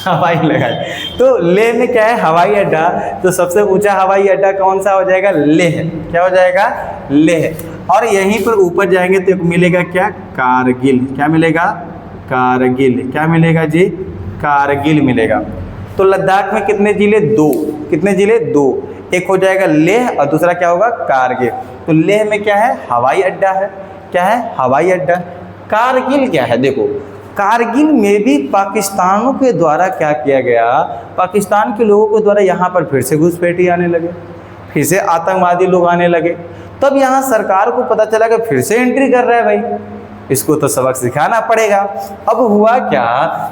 हवाई लगा है। तो लेह में क्या है, हवाई अड्डा। तो सबसे ऊंचा हवाई अड्डा कौन सा हो जाएगा, लेह। क्या हो जाएगा, लेह। और यहीं पर ऊपर जाएंगे तो मिलेगा क्या, कारगिल। क्या मिलेगा, कारगिल। क्या मिलेगा जी, कारगिल मिलेगा। तो लद्दाख में कितने जिले, 2। कितने जिले, 2। एक हो जाएगा लेह और दूसरा क्या होगा, कारगिल। तो लेह में क्या है, हवाई अड्डा है। क्या है, हवाई अड्डा। कारगिल क्या है, देखो कारगिल में भी पाकिस्तानों के द्वारा क्या किया गया, पाकिस्तान के लोगों के द्वारा यहाँ पर फिर से घुसपैठी आने लगे, फिर से आतंकवादी लोग आने लगे। तब यहाँ सरकार को पता चला कि फिर से एंट्री कर रहा है भाई, इसको तो सबक सिखाना पड़ेगा। अब हुआ क्या,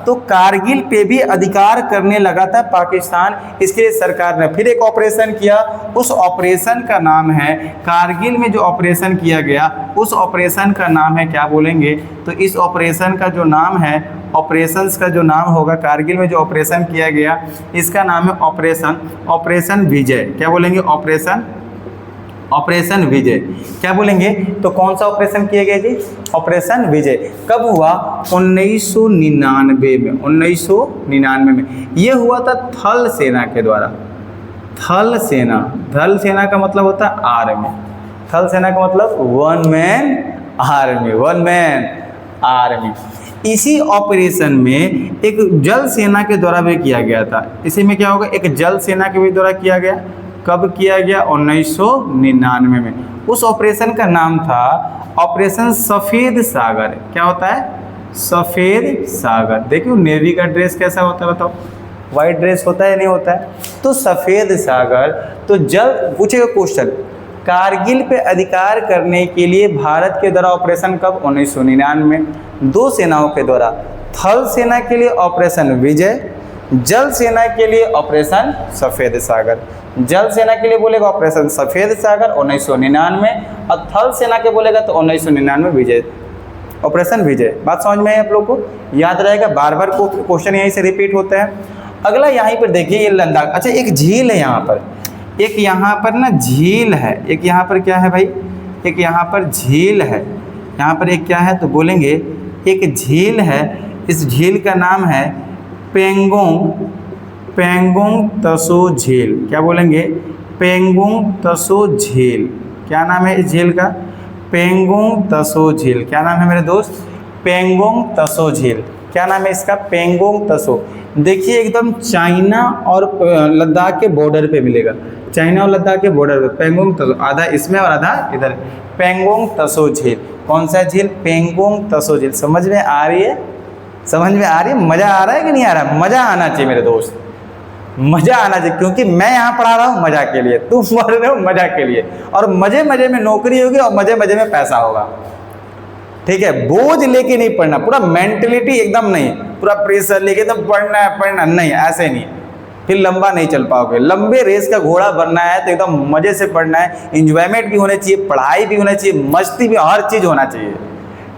तो कारगिल पे भी अधिकार करने लगा था पाकिस्तान। इसके लिए सरकार ने फिर एक ऑपरेशन किया। उस ऑपरेशन का नाम है, कारगिल में जो ऑपरेशन किया गया उस ऑपरेशन का नाम है, क्या बोलेंगे, तो इस ऑपरेशन का जो नाम है, ऑपरेशंस का जो नाम होगा, कारगिल में जो ऑपरेशन किया गया इसका नाम है ऑपरेशन विजय। क्या बोलेंगे, ऑपरेशन विजय। क्या बोलेंगे? तो कौन सा ऑपरेशन किया गया जी? ऑपरेशन विजय। कब हुआ? 1999 में। 1999 में ये हुआ था थल सेना के द्वारा। थल सेना, थल सेना का मतलब होता है आर्मी। थल सेना का मतलब one man army, one man army. इसी ऑपरेशन में एक जल सेना के द्वारा भी किया गया था। इसी में क्या होगा? एक जल सेना के भी द्वारा किया गया। कब किया गया? 1999 में। उस ऑपरेशन का नाम था ऑपरेशन सफ़ेद सागर। क्या होता है? सफ़ेद सागर। देखिए नेवी का ड्रेस कैसा होता है बताओ? वाइट ड्रेस होता है या नहीं होता है? तो सफ़ेद सागर। तो जल पूछेगा क्वेश्चन, कारगिल पे अधिकार करने के लिए भारत के द्वारा ऑपरेशन कब? 1999 में। दो सेनाओं के द्वारा, थल सेना के लिए ऑपरेशन विजय, जल सेना के लिए ऑपरेशन सफ़ेद सागर। जल सेना के लिए बोलेगा ऑपरेशन सफ़ेद सागर 1999, और थल सेना के बोलेगा तो 1999 विजय, ऑपरेशन विजय। बात समझ में है आप लोग को? याद रहेगा, बार बार को क्वेश्चन यहीं से रिपीट होता है। अगला यहीं पर देखिए, ये लद्दाख। अच्छा, एक झील है यहाँ पर, एक यहाँ पर ना झील है, एक यहाँ पर क्या है भाई? एक यहाँ पर झील है। यहाँ पर एक क्या है? तो बोलेंगे एक झील है। इस झील का नाम है पेंगोंग, पेंगोंग तसो झील। क्या बोलेंगे? पेंगोंग तसो झील। क्या नाम है इस झील का? पेंगोंग तसो झील। क्या नाम है मेरे दोस्त? पेंगोंग तसो झील। क्या नाम है इसका? पेंगोंग तसो। देखिए एकदम चाइना और लद्दाख के बॉर्डर पे मिलेगा। चाइना और लद्दाख के बॉर्डर पे पेंगोंग तसो, आधा इसमें और आधा इधर। पेंगोंग तसो झील। कौन सा झील? पेंगोंग तसो झील। समझ में आ रही है? समझ में आ रही है? मज़ा आ रहा है कि नहीं आ रहा है? मज़ा आना चाहिए मेरे दोस्त, मज़ा आना चाहिए, क्योंकि मैं यहाँ पढ़ा रहा हूँ मज़ा के लिए, तुम पढ़ रहे हो मज़ा के लिए। और मज़े मज़े में नौकरी होगी और मज़े मज़े में पैसा होगा। ठीक है? बोझ लेके नहीं पढ़ना, पूरा मेंटलिटी एकदम नहीं, पूरा प्रेशर लेके एकदम पढ़ना है पढ़ना नहीं, ऐसे नहीं, फिर लंबा नहीं चल पाओगे। लंबे रेस का घोड़ा बनना है तो एकदम मज़े से पढ़ना है, इंजॉयमेंट भी होना चाहिए, पढ़ाई भी होना चाहिए, मस्ती भी, हर चीज़ होना चाहिए।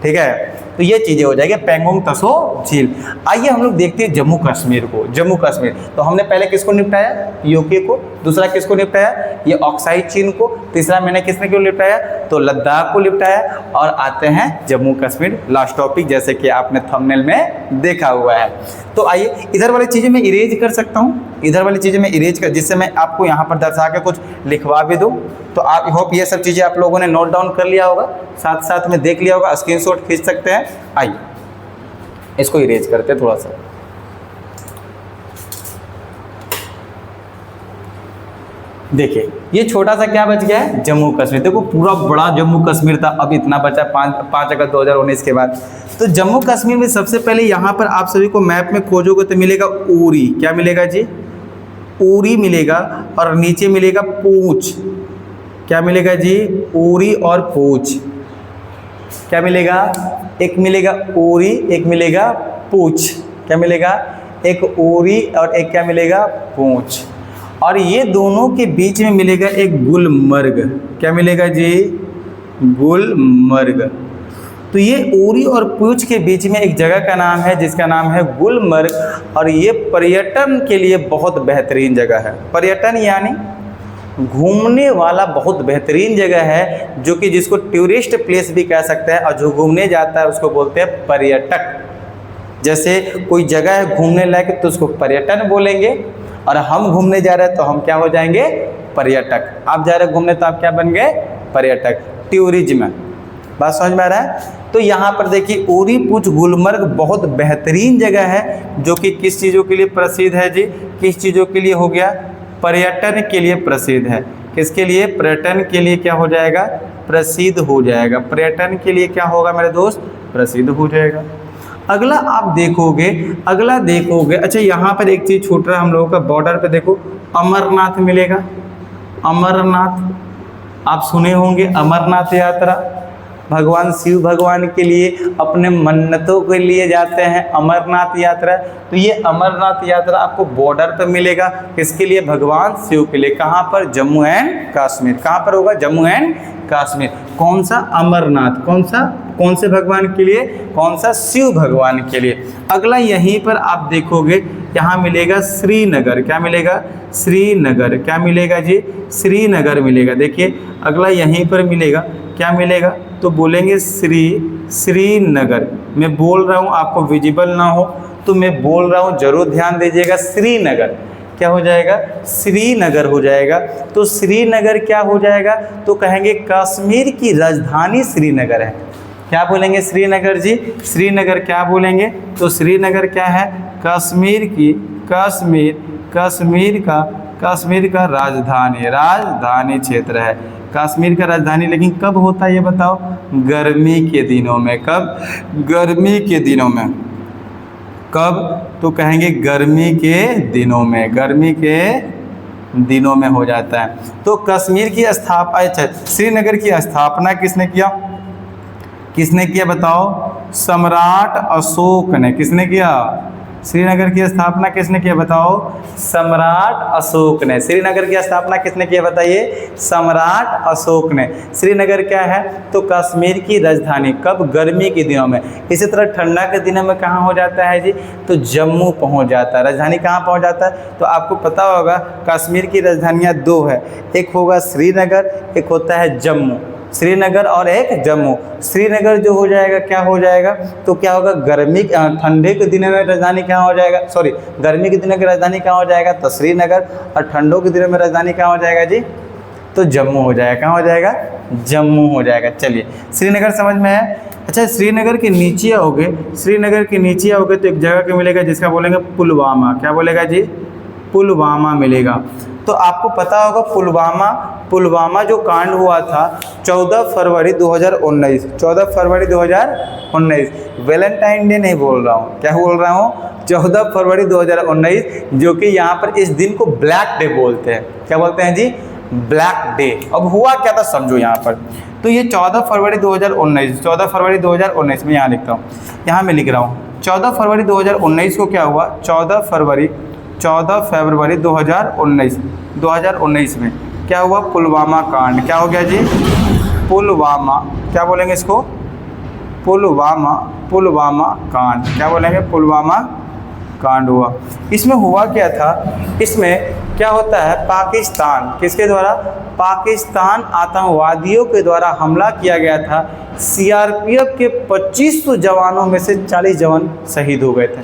ठीक है? तो ये चीज़ें हो जाएगी। पेंगोंग तसो झील। आइए हम लोग देखते हैं जम्मू कश्मीर को। जम्मू कश्मीर तो हमने पहले किसको निपटाया? यूके को। दूसरा किसको निपटाया? ये ऑक्साई चीन को। तीसरा मैंने किसने क्यों निपटाया? तो लद्दाख को निपटाया। और आते हैं जम्मू कश्मीर, लास्ट टॉपिक, जैसे कि आपने थंबनेल में देखा हुआ है। तो आइए, इधर वाली चीज़ें मैं इरेज कर सकता हूँ, इधर वाली चीज़ें मैं इरेज कर, जिससे मैं आपको यहाँ पर दर्शा के कुछ लिखवा भी दूँ। तो आप होप ये सब चीज़ें आप लोगों ने नोट डाउन कर लिया होगा, साथ साथ में देख लिया होगा, स्क्रीनशॉट खींच सकते हैं। आइए इसको इरेज करते हैं थोड़ा सा। देखिए ये छोटा सा क्या बच गया है? जम्मू कश्मीर। देखो पूरा बड़ा जम्मू कश्मीर था, अब इतना बचा 5 अगस्त 2019 के बाद। तो जम्मू कश्मीर में सबसे पहले यहाँ पर आप सभी को मैप में खोजोगे तो मिलेगा उरी। क्या मिलेगा जी? उरी मिलेगा। और नीचे मिलेगा पूंछ। क्या मिलेगा जी? उरी और पूंछ। क्या मिलेगा? एक मिलेगा उरी, एक मिलेगा पूंछ। क्या मिलेगा? एक उरी और एक क्या मिलेगा? पूंछ। और ये दोनों के बीच में मिलेगा एक गुलमर्ग। क्या मिलेगा जी? गुलमर्ग। तो ये उरी और पूंछ के बीच में एक जगह का नाम है जिसका नाम है गुलमर्ग। और ये पर्यटन के लिए बहुत बेहतरीन जगह है। पर्यटन यानी घूमने वाला बहुत बेहतरीन जगह है, जो कि जिसको टूरिस्ट प्लेस भी कह सकते हैं। और जो घूमने जाता है उसको बोलते हैं पर्यटक। जैसे कोई जगह है घूमने लायक तो उसको पर्यटन बोलेंगे, और हम घूमने जा रहे हैं तो हम क्या हो जाएंगे? पर्यटक। आप जा रहे हैं घूमने तो आप क्या बन गए? पर्यटक, टूरिज्म। बात समझ में आ रहा है? तो यहाँ पर देखिए उरी पूंछ गुलमर्ग बहुत बेहतरीन जगह है, जो कि किस चीज़ों के लिए प्रसिद्ध है जी? किस चीज़ों के लिए हो गया? पर्यटन के लिए प्रसिद्ध है। किसके लिए? पर्यटन के लिए क्या हो जाएगा? प्रसिद्ध हो जाएगा। पर्यटन के लिए क्या होगा मेरे दोस्त? प्रसिद्ध हो जाएगा। अगला आप देखोगे, अगला देखोगे, अच्छा यहाँ पर एक चीज़ छूट रहा है हम लोगों का, बॉर्डर पे देखो अमरनाथ मिलेगा। अमरनाथ आप सुने होंगे, अमरनाथ यात्रा भगवान शिव भगवान के लिए अपने मन्नतों के लिए जाते हैं, अमरनाथ यात्रा। तो ये अमरनाथ यात्रा आपको बॉर्डर पर मिलेगा। किसके लिए? भगवान शिव के लिए। कहाँ पर? जम्मू एंड कश्मीर। कहाँ पर होगा? जम्मू एंड कश्मीर। कौन सा? अमरनाथ। कौन से भगवान के लिए? कौन सा? शिव भगवान के लिए। अगला यहीं पर आप देखोगे यहाँ मिलेगा श्रीनगर। क्या मिलेगा? श्रीनगर। क्या मिलेगा जी? श्रीनगर मिलेगा। देखिए अगला यहीं पर मिलेगा, क्या मिलेगा? तो बोलेंगे श्रीनगर। मैं बोल रहा हूँ, आपको विजिबल ना हो तो मैं बोल रहा हूँ, जरूर ध्यान दीजिएगा। श्रीनगर क्या हो जाएगा? श्रीनगर हो जाएगा। तो श्रीनगर क्या हो जाएगा? तो कहेंगे कश्मीर की राजधानी श्रीनगर है। क्या बोलेंगे? श्रीनगर जी। श्रीनगर क्या बोलेंगे? तो श्रीनगर क्या है? कश्मीर का राजधानी क्षेत्र है। कश्मीर का राजधानी लेकिन कब होता है ये बताओ? गर्मी के दिनों में। कब? गर्मी के दिनों में। कब? तो कहेंगे गर्मी के दिनों में। गर्मी के दिनों में हो जाता है। तो कश्मीर की स्थापना, श्रीनगर की स्थापना किसने किया? किसने किया बताओ? सम्राट अशोक ने। किसने किया? श्रीनगर की स्थापना किसने किया बताओ? सम्राट अशोक ने। श्रीनगर की स्थापना किसने किया बताइए? सम्राट अशोक ने। श्रीनगर क्या है? तो कश्मीर की राजधानी। कब? गर्मी के दिनों में। इसी तरह ठंडा के दिनों में कहाँ हो जाता है जी? तो जम्मू पहुँच जाता है। राजधानी कहाँ पहुँच जाता है? तो आपको पता होगा कश्मीर की राजधानियाँ दो है, एक होगा श्रीनगर, एक होता है जम्मू। श्रीनगर और एक जम्मू। श्रीनगर जो हो जाएगा क्या हो जाएगा? तो क्या होगा? ठंडे के दिनों में राजधानी कहाँ हो जाएगा? गर्मी के दिनों की राजधानी कहाँ हो जाएगा? तो श्रीनगर। और ठंडों के दिनों में राजधानी कहाँ हो जाएगा जी? तो जम्मू हो जाएगा। कहाँ हो जाएगा? जम्मू हो जाएगा। चलिए श्रीनगर समझ में है। अच्छा श्रीनगर के नीचे आओगे, तो एक जगह के मिलेगा जिसका बोलेंगे पुलवामा। क्या बोलेगा जी? पुलवामा मिलेगा। तो आपको पता होगा पुलवामा जो कांड हुआ था 14 फरवरी 2019। 14 फरवरी 2019। वैलेंटाइन डे नहीं बोल रहा हूँ, क्या बोल रहा हूँ? 14 फरवरी 2019, जो कि यहाँ पर इस दिन को ब्लैक डे बोलते हैं। क्या बोलते हैं जी? Black day. अब हुआ क्या था समझो यहाँ पर। तो ये 14 फरवरी 2019 में यहाँ लिखता हूँ, यहाँ मैं लिख रहा हूँ 14 फरवरी 2019 को क्या हुआ? 14 फरवरी 2019 में क्या हुआ? पुलवामा कांड। क्या हो गया जी? पुलवामा। क्या बोलेंगे इसको? पुलवामा कांड। क्या बोलेंगे? पुलवामा कांड हुआ। इसमें हुआ क्या था? इसमें क्या होता है? पाकिस्तान किसके द्वारा? पाकिस्तान आतंकवादियों के द्वारा हमला किया गया था। सीआरपीएफ के 2500 जवानों में से 40 जवान शहीद हो गए थे।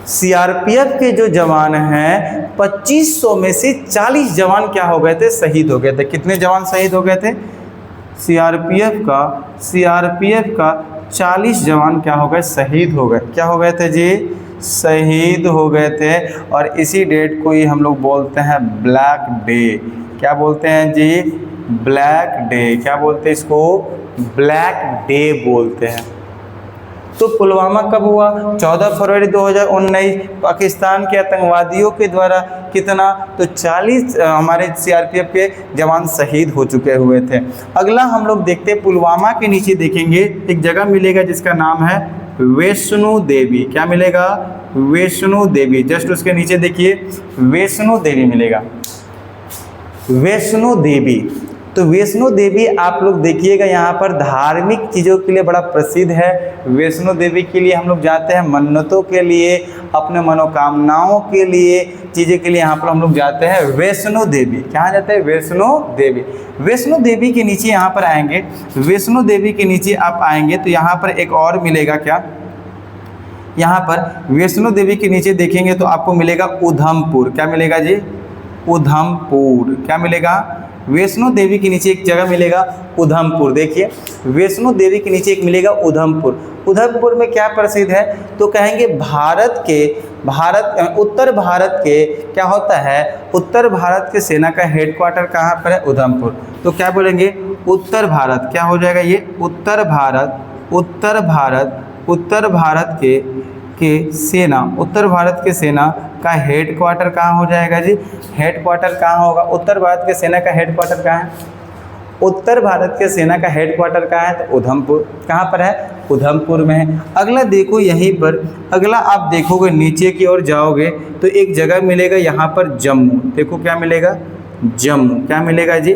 सीआरपीएफ के जो जवान हैं 2500 में से 40 जवान क्या हो गए थे? शहीद हो गए थे। कितने जवान शहीद हो गए थे? सीआरपीएफ का 40 जवान क्या हो गए? शहीद हो गए। क्या हो गए थे जी? शहीद हो गए थे। और इसी डेट को ही हम लोग बोलते हैं ब्लैक डे। क्या बोलते हैं जी? Black day. क्या बोलते हैं इसको? ब्लैक डे बोलते हैं। तो पुलवामा कब हुआ? 14 फरवरी 2019। पाकिस्तान के आतंकवादियों के द्वारा कितना? तो 40 हमारे सीआरपीएफ के जवान शहीद हो चुके हुए थे। अगला हम लोग देखते हैं, पुलवामा के नीचे देखेंगे एक जगह मिलेगा जिसका नाम है वैष्णो देवी। क्या मिलेगा? वैष्णो देवी। जस्ट उसके नीचे देखिए वैष्णो देवी मिलेगा। वैष्णो देवी। तो वैष्णो देवी आप लोग देखिएगा यहाँ पर धार्मिक चीज़ों के लिए बड़ा प्रसिद्ध है। वैष्णो देवी के लिए हम लोग जाते हैं मन्नतों के लिए, अपने मनोकामनाओं के लिए, चीज़ों के लिए यहाँ पर हम लोग जाते हैं वैष्णो देवी। कहाँ जाते हैं? वैष्णो देवी। वैष्णो देवी के नीचे यहाँ पर आएंगे, वैष्णो देवी के नीचे आप आएंगे तो यहाँ पर एक और मिलेगा। क्या? यहाँ पर वैष्णो देवी के नीचे देखेंगे तो आपको मिलेगा उधमपुर। क्या मिलेगा जी? उधमपुर। क्या मिलेगा? वैष्णो देवी के नीचे एक जगह मिलेगा उधमपुर। देखिए वैष्णो देवी के नीचे एक मिलेगा उधमपुर। उधमपुर में क्या प्रसिद्ध है? तो कहेंगे उत्तर भारत के क्या होता है? उत्तर भारत के सेना का हेडक्वार्टर कहाँ पर है? उधमपुर। तो क्या बोलेंगे? उत्तर भारत। क्या हो जाएगा ये? उत्तर भारत के सेना का हेडक्वार्टर कहाँ हो जाएगा जी? हेडक्वार्टर कहाँ होगा? उत्तर भारत के सेना का हेडक्वार्टर कहाँ है? उत्तर भारत के सेना का हेडक्वार्टर कहाँ है? तो उधमपुर। कहाँ पर है? उधमपुर में है। अगला देखो यहीं पर, अगला आप देखोगे नीचे की ओर जाओगे तो एक जगह मिलेगा यहाँ पर जम्मू। देखो क्या मिलेगा? जम्मू। क्या मिलेगा जी?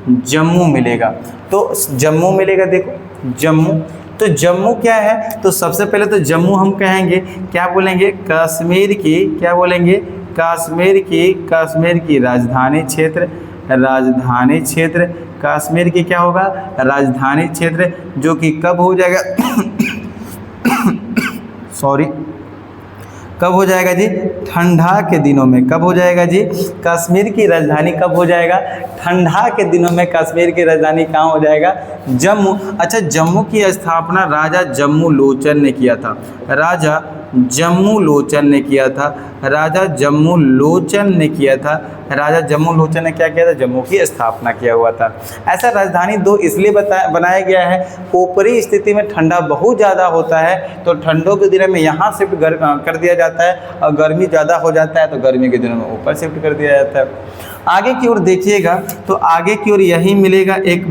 जम्मू मिलेगा। तो जम्मू मिलेगा, देखो जम्मू। तो जम्मू क्या है, तो सबसे पहले तो जम्मू हम कहेंगे, क्या बोलेंगे, कश्मीर की, क्या बोलेंगे, कश्मीर की राजधानी क्षेत्र, राजधानी क्षेत्र, कश्मीर की क्या होगा, राजधानी क्षेत्र, जो कि कब हो जाएगा सॉरी, कब हो जाएगा जी, ठंडा के दिनों में। कब हो जाएगा जी, कश्मीर की राजधानी कब हो जाएगा, ठंडा के दिनों में कश्मीर की राजधानी कहाँ हो जाएगा, जम्मू। अच्छा, जम्मू की स्थापना राजा जम्मू लोचन ने किया था, राजा जम्मू लोचन ने किया था, राजा जम्मू लोचन ने किया था, राजा जम्मू लोचन ने क्या किया था, जम्मू की स्थापना किया हुआ था। ऐसा राजधानी 2 इसलिए बनाया गया है, ऊपरी स्थिति में ठंडा बहुत ज़्यादा होता है, तो ठंडों के दिनों में यहाँ शिफ्ट कर दिया जाता है, और गर्मी ज़्यादा हो जाता है तो गर्मी के दिनों में ऊपर शिफ्ट कर दिया जाता है। आगे की ओर देखिएगा तो आगे की ओर यही मिलेगा, एक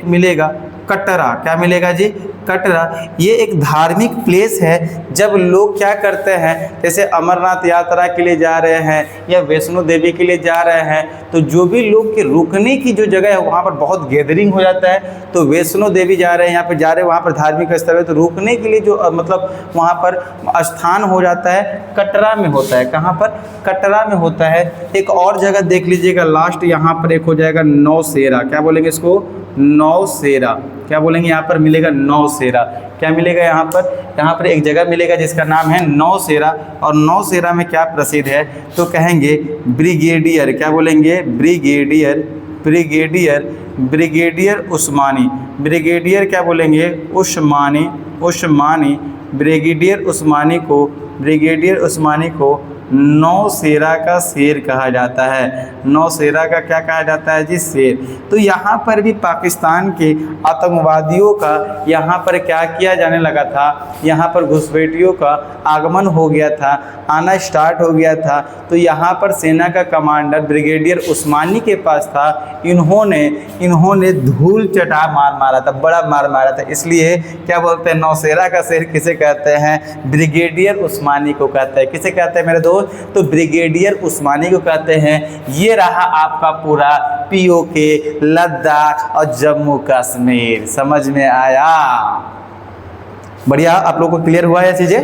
मिलेगा कटरा। क्या मिलेगा जी, कटरा। ये एक धार्मिक प्लेस है, जब लोग क्या करते हैं, जैसे अमरनाथ यात्रा के लिए जा रहे हैं या वैष्णो देवी के लिए जा रहे हैं, तो जो भी लोग के रुकने की जो जगह है वहाँ पर बहुत गैदरिंग हो जाता है। तो वैष्णो देवी जा रहे हैं, यहाँ पर जा रहे हैं, वहाँ पर धार्मिक स्थल है, तो रुकने के लिए जो मतलब वहाँ पर स्थान हो जाता है, कटरा में होता है। कहाँ पर, कटरा में होता है। एक और जगह देख लीजिएगा, लास्ट यहाँ पर एक हो जाएगा नौशेरा। क्या बोलेंगे इसको, नौशेरा। क्या बोलेंगे, यहाँ पर मिलेगा नौशेरा। क्या मिलेगा यहाँ पर एक जगह मिलेगा जिसका नाम है नौशेरा। और नौशेरा में क्या प्रसिद्ध है, तो कहेंगे ब्रिगेडियर। क्या बोलेंगे, ब्रिगेडियर, ब्रिगेडियर, ब्रिगेडियर उस्मानी। ब्रिगेडियर क्या बोलेंगे, उस्मानी, उस्मानी। ब्रिगेडियर उस्मानी को नौशेरा का शेर कहा जाता है। नौशेरा का क्या कहा जाता है जी, शेर। तो यहाँ पर भी पाकिस्तान के आतंकवादियों का यहाँ पर क्या किया जाने लगा था, यहाँ पर घुसपैठियों का आगमन हो गया था, आना स्टार्ट हो गया था। तो यहाँ पर सेना का कमांडर ब्रिगेडियर उस्मानी के पास था। इन्होंने धूल चटा मार मारा था, बड़ा मार मारा था। इसलिए क्या बोलते हैं, नौशेरा का शेर किसे कहते हैं, ब्रिगेडियर उस्मानी को कहते हैं। किसे कहते हैं मेरे दोस्त, तो ब्रिगेडियर उस्मानी को कहते हैं। ये रहा आपका पूरा पीओके, लद्दाख और जम्मू कश्मीर। समझ में आया, बढ़िया। आप लोगों को क्लियर हुआ है, चीजें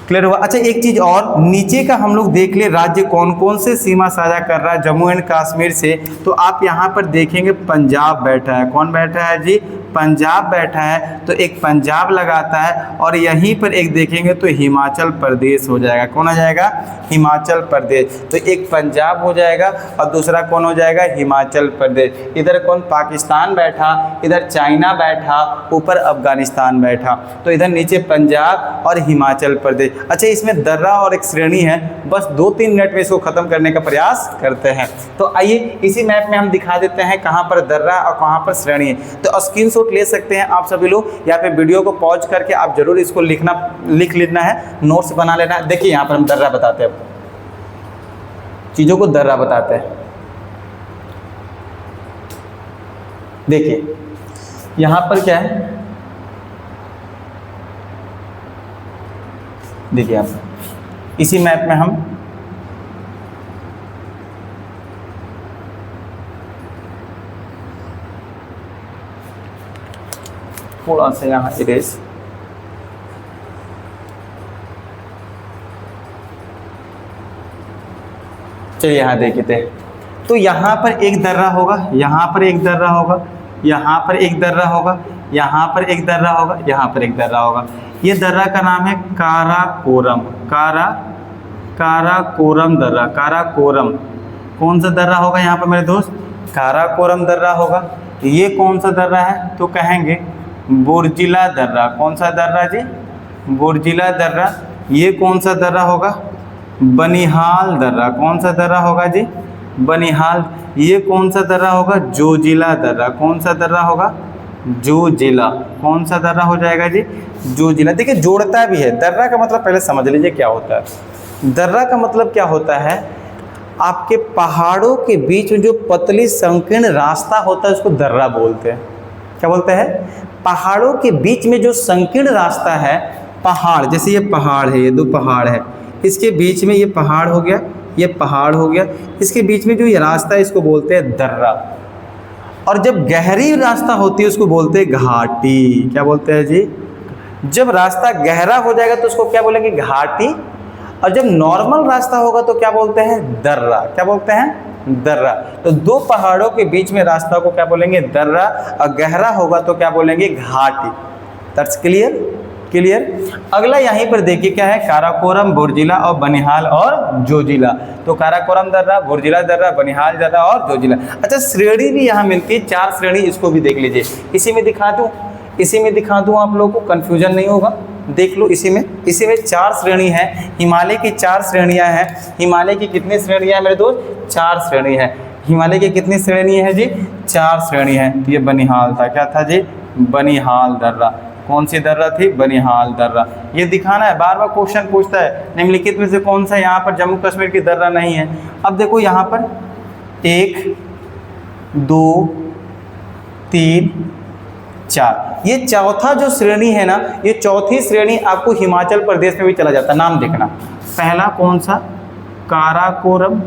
क्लियर हुआ। अच्छा, एक चीज और, नीचे का हम लोग देख ले, राज्य कौन कौन से सीमा साझा कर रहा है जम्मू एंड कश्मीर से। तो आप यहाँ पर देखेंगे पंजाब बैठा है। कौन बैठा है जी, पंजाब बैठा है। तो एक पंजाब लगाता है, और यहीं पर एक देखेंगे तो हिमाचल प्रदेश हो जाएगा। कौन आ जाएगा, हिमाचल प्रदेश। तो एक पंजाब हो जाएगा और दूसरा कौन हो जाएगा, हिमाचल प्रदेश। इधर कौन, पाकिस्तान बैठा, इधर चाइना बैठा, ऊपर अफगानिस्तान बैठा। तो इधर नीचे पंजाब और हिमाचल प्रदेश। अच्छा, इसमें दर्रा और एक श्रेणी है, बस 2-3 मिनट में इसको खत्म करने का प्रयास करते हैं। तो आइए इसी मैप में हम दिखा देते हैं कहाँ पर दर्रा और कहाँ पर श्रेणी है। तो स्क्रीनशॉट ले सकते हैं आप सभी लोग। यहाँ पे वीडियो को पॉज करके आप जरूर इसको लिख लेना है, नोट्स बना लेना है। देखिए यहाँ पर हम दर्रा बताते हैं, चीजों को दर्रा बताते हैं। देखिए यहाँ पर क्या है, देखिए यहाँ पर इसी मैप में हम थोड़ा सा यहाँ इरेज, चलिए यहाँ देखते हैं। तो यहाँ पर एक दर्रा होगा, यहाँ पर एक दर्रा होगा, यहाँ पर एक दर्रा होगा, यहाँ पर एक दर्रा होगा, यहाँ पर एक दर्रा होगा। ये दर्रा का नाम है काराकोरम। काराकोरम दर्रा, काराकोरम। कौन सा दर्रा होगा यहाँ पर मेरे दोस्त, काराकोरम दर्रा होगा। ये कौन सा दर्रा है, तो कहेंगे बुर्जिला दर्रा। कौन सा दर्रा जी, बुर्जिला दर्रा। ये कौन सा दर्रा होगा, बनिहाल दर्रा। कौन सा दर्रा होगा जी, बनिहाल। ये कौन सा दर्रा होगा, जोजिला दर्रा। कौन सा दर्रा होगा, जोजिला। कौन सा दर्रा हो जाएगा जी, जोजिला। देखिए जोड़ता भी है। दर्रा का मतलब पहले समझ लीजिए क्या होता है। दर्रा का मतलब क्या होता है, आपके पहाड़ों के बीच में जो पतली संकीर्ण रास्ता होता है उसको दर्रा बोलते हैं। क्या बोलते हैं, पहाड़ों के बीच में जो संकीर्ण रास्ता है, पहाड़, जैसे ये पहाड़ है, ये 2 पहाड़ है, इसके बीच में ये पहाड़ हो गया, ये पहाड़ हो गया, इसके बीच में जो ये रास्ता है इसको बोलते हैं दर्रा। और जब गहरी रास्ता होती है उसको बोलते हैं घाटी। क्या बोलते हैं जी? जब रास्ता गहरा हो जाएगा तो उसको क्या बोलेंगे? घाटी। और जब नॉर्मल रास्ता होगा तो क्या बोलते हैं? दर्रा। क्या बोलते हैं? दर्रा। तो दो पहाड़ों के बीच में रास्ता को क्या बोलेंगे? दर्रा। और गहरा होगा तो क्या बोलेंगे? घाटी। That's clear? क्लियर। अगला यहीं पर देखिए क्या है? काराकोरम, बुर्जिला और बनिहाल और जोजिला। तो काराकोरम दर्रा, बुर्जिला दर्रा, बनिहाल दर्रा और जोजिला। अच्छा, श्रेणी भी यहाँ मिलती है, 4 श्रेणी, इसको भी देख लीजिए। इसी में दिखा दूँ, इसी में दिखा दूँ, आप लोगों को कन्फ्यूजन नहीं होगा। देख लो, इसी में 4 श्रेणी है। हिमालय की 4 श्रेणियाँ हैं। हिमालय की कितनी श्रेणियाँ हैं मेरे दोस्त? 4 श्रेणी है। हिमालय की कितनी श्रेणी है जी? 4 श्रेणी है। ये बनिहाल था। क्या था जी? बनिहाल दर्रा। कौन सी दर्रा थी? बनिहाल दर्रा। ये दिखाना है, बार बार क्वेश्चन पूछता है निम्नलिखित में से कौन सा यहाँ पर जम्मू कश्मीर की दर्रा नहीं है। अब देखो यहाँ पर 1 2 3 4, ये चौथा जो श्रेणी है ना, ये चौथी श्रेणी आपको हिमाचल प्रदेश में भी चला जाता है। नाम देखना, पहला कौन सा? काराकोरम,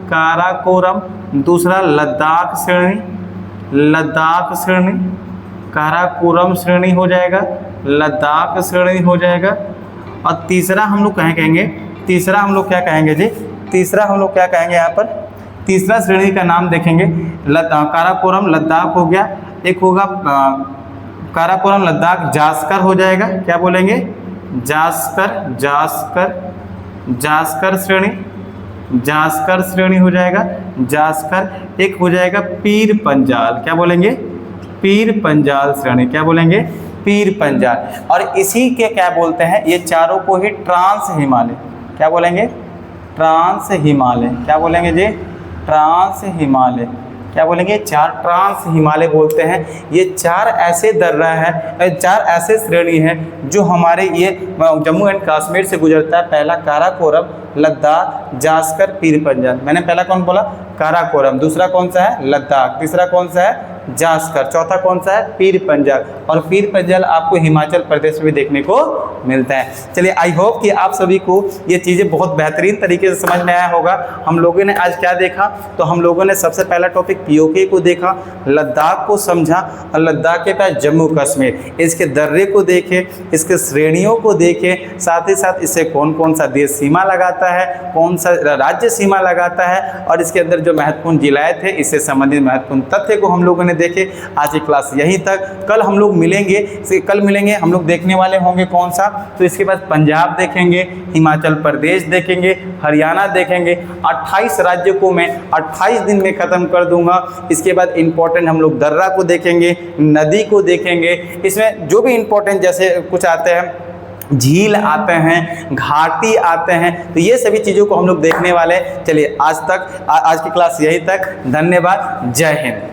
काराकोरम। दूसरा लद्दाख श्रेणी, लद्दाख श्रेणी, काराकोरम श्रेणी हो जाएगा, लद्दाख श्रेणी हो जाएगा। और तीसरा हम लोग कहेंगे, तीसरा हम लोग क्या कहेंगे जी? तीसरा हम लोग क्या कहेंगे यहाँ पर? तीसरा श्रेणी का नाम देखेंगे, काराकोरम लद्दाख हो गया। एक होगा काराकोरम लद्दाख जास्कर हो जाएगा। क्या बोलेंगे? जास्कर, जास्कर, जास्कर श्रेणी, जास्कर श्रेणी हो जाएगा, जास्कर। एक हो जाएगा पीर पंजाल। क्या बोलेंगे? पीर पंजाल श्रेणी। क्या बोलेंगे? पीर पंजाल। और इसी के क्या बोलते हैं? ये चारों को ही ट्रांस हिमालय। क्या बोलेंगे? ट्रांस हिमालय। क्या बोलेंगे जी? ट्रांस हिमालय। क्या बोलेंगे? 4 ट्रांस हिमालय बोलते हैं। ये 4 ऐसे दर्रा हैं, 4 ऐसे श्रेणी हैं जो हमारे ये जम्मू एंड कश्मीर से गुजरता है। पहला काराकोरम, लद्दाख, जास्कर, पीर पंजाल। मैंने पहला कौन बोला? काराकोरम। दूसरा कौन सा है? लद्दाख। तीसरा कौन सा है? जास्कर। चौथा कौन सा है? पीर पंजाल। और पीर पंजाल आपको हिमाचल प्रदेश में भी देखने को मिलता है। चलिए, आई होप कि आप सभी को ये चीज़ें बहुत बेहतरीन तरीके से समझ में आया होगा। हम लोगों ने आज क्या देखा? तो हम लोगों ने सबसे पहला टॉपिक पीओके को देखा, लद्दाख को समझा, और लद्दाख के पास जम्मू कश्मीर, इसके दर्रे को देखे, इसके श्रेणियों को देखे, साथ ही साथ इससे कौन कौन सा देश सीमा लगाता है, कौन सा राज्य सीमा लगाता है, और इसके अंदर जो महत्वपूर्ण जिलाएँ थे, इससे संबंधित महत्वपूर्ण तथ्य को हम लोगों ने देखे। आज की क्लास यहीं तक। कल हम लोग मिलेंगे, हम लोग देखने वाले होंगे कौन सा? तो इसके बाद पंजाब देखेंगे, हिमाचल प्रदेश देखेंगे, हरियाणा देखेंगे। 28 राज्यों को मैं 28 दिन में ख़त्म कर दूंगा। इसके बाद इंपॉर्टेंट हम लोग दर्रा को देखेंगे, नदी को देखेंगे। इसमें जो भी इंपॉर्टेंट जैसे कुछ आते हैं, झील आते हैं, घाटी आते हैं, तो ये सभी चीज़ों को हम लोग देखने वाले हैं। चलिए, आज की क्लास यहीं तक। धन्यवाद। जय हिंद।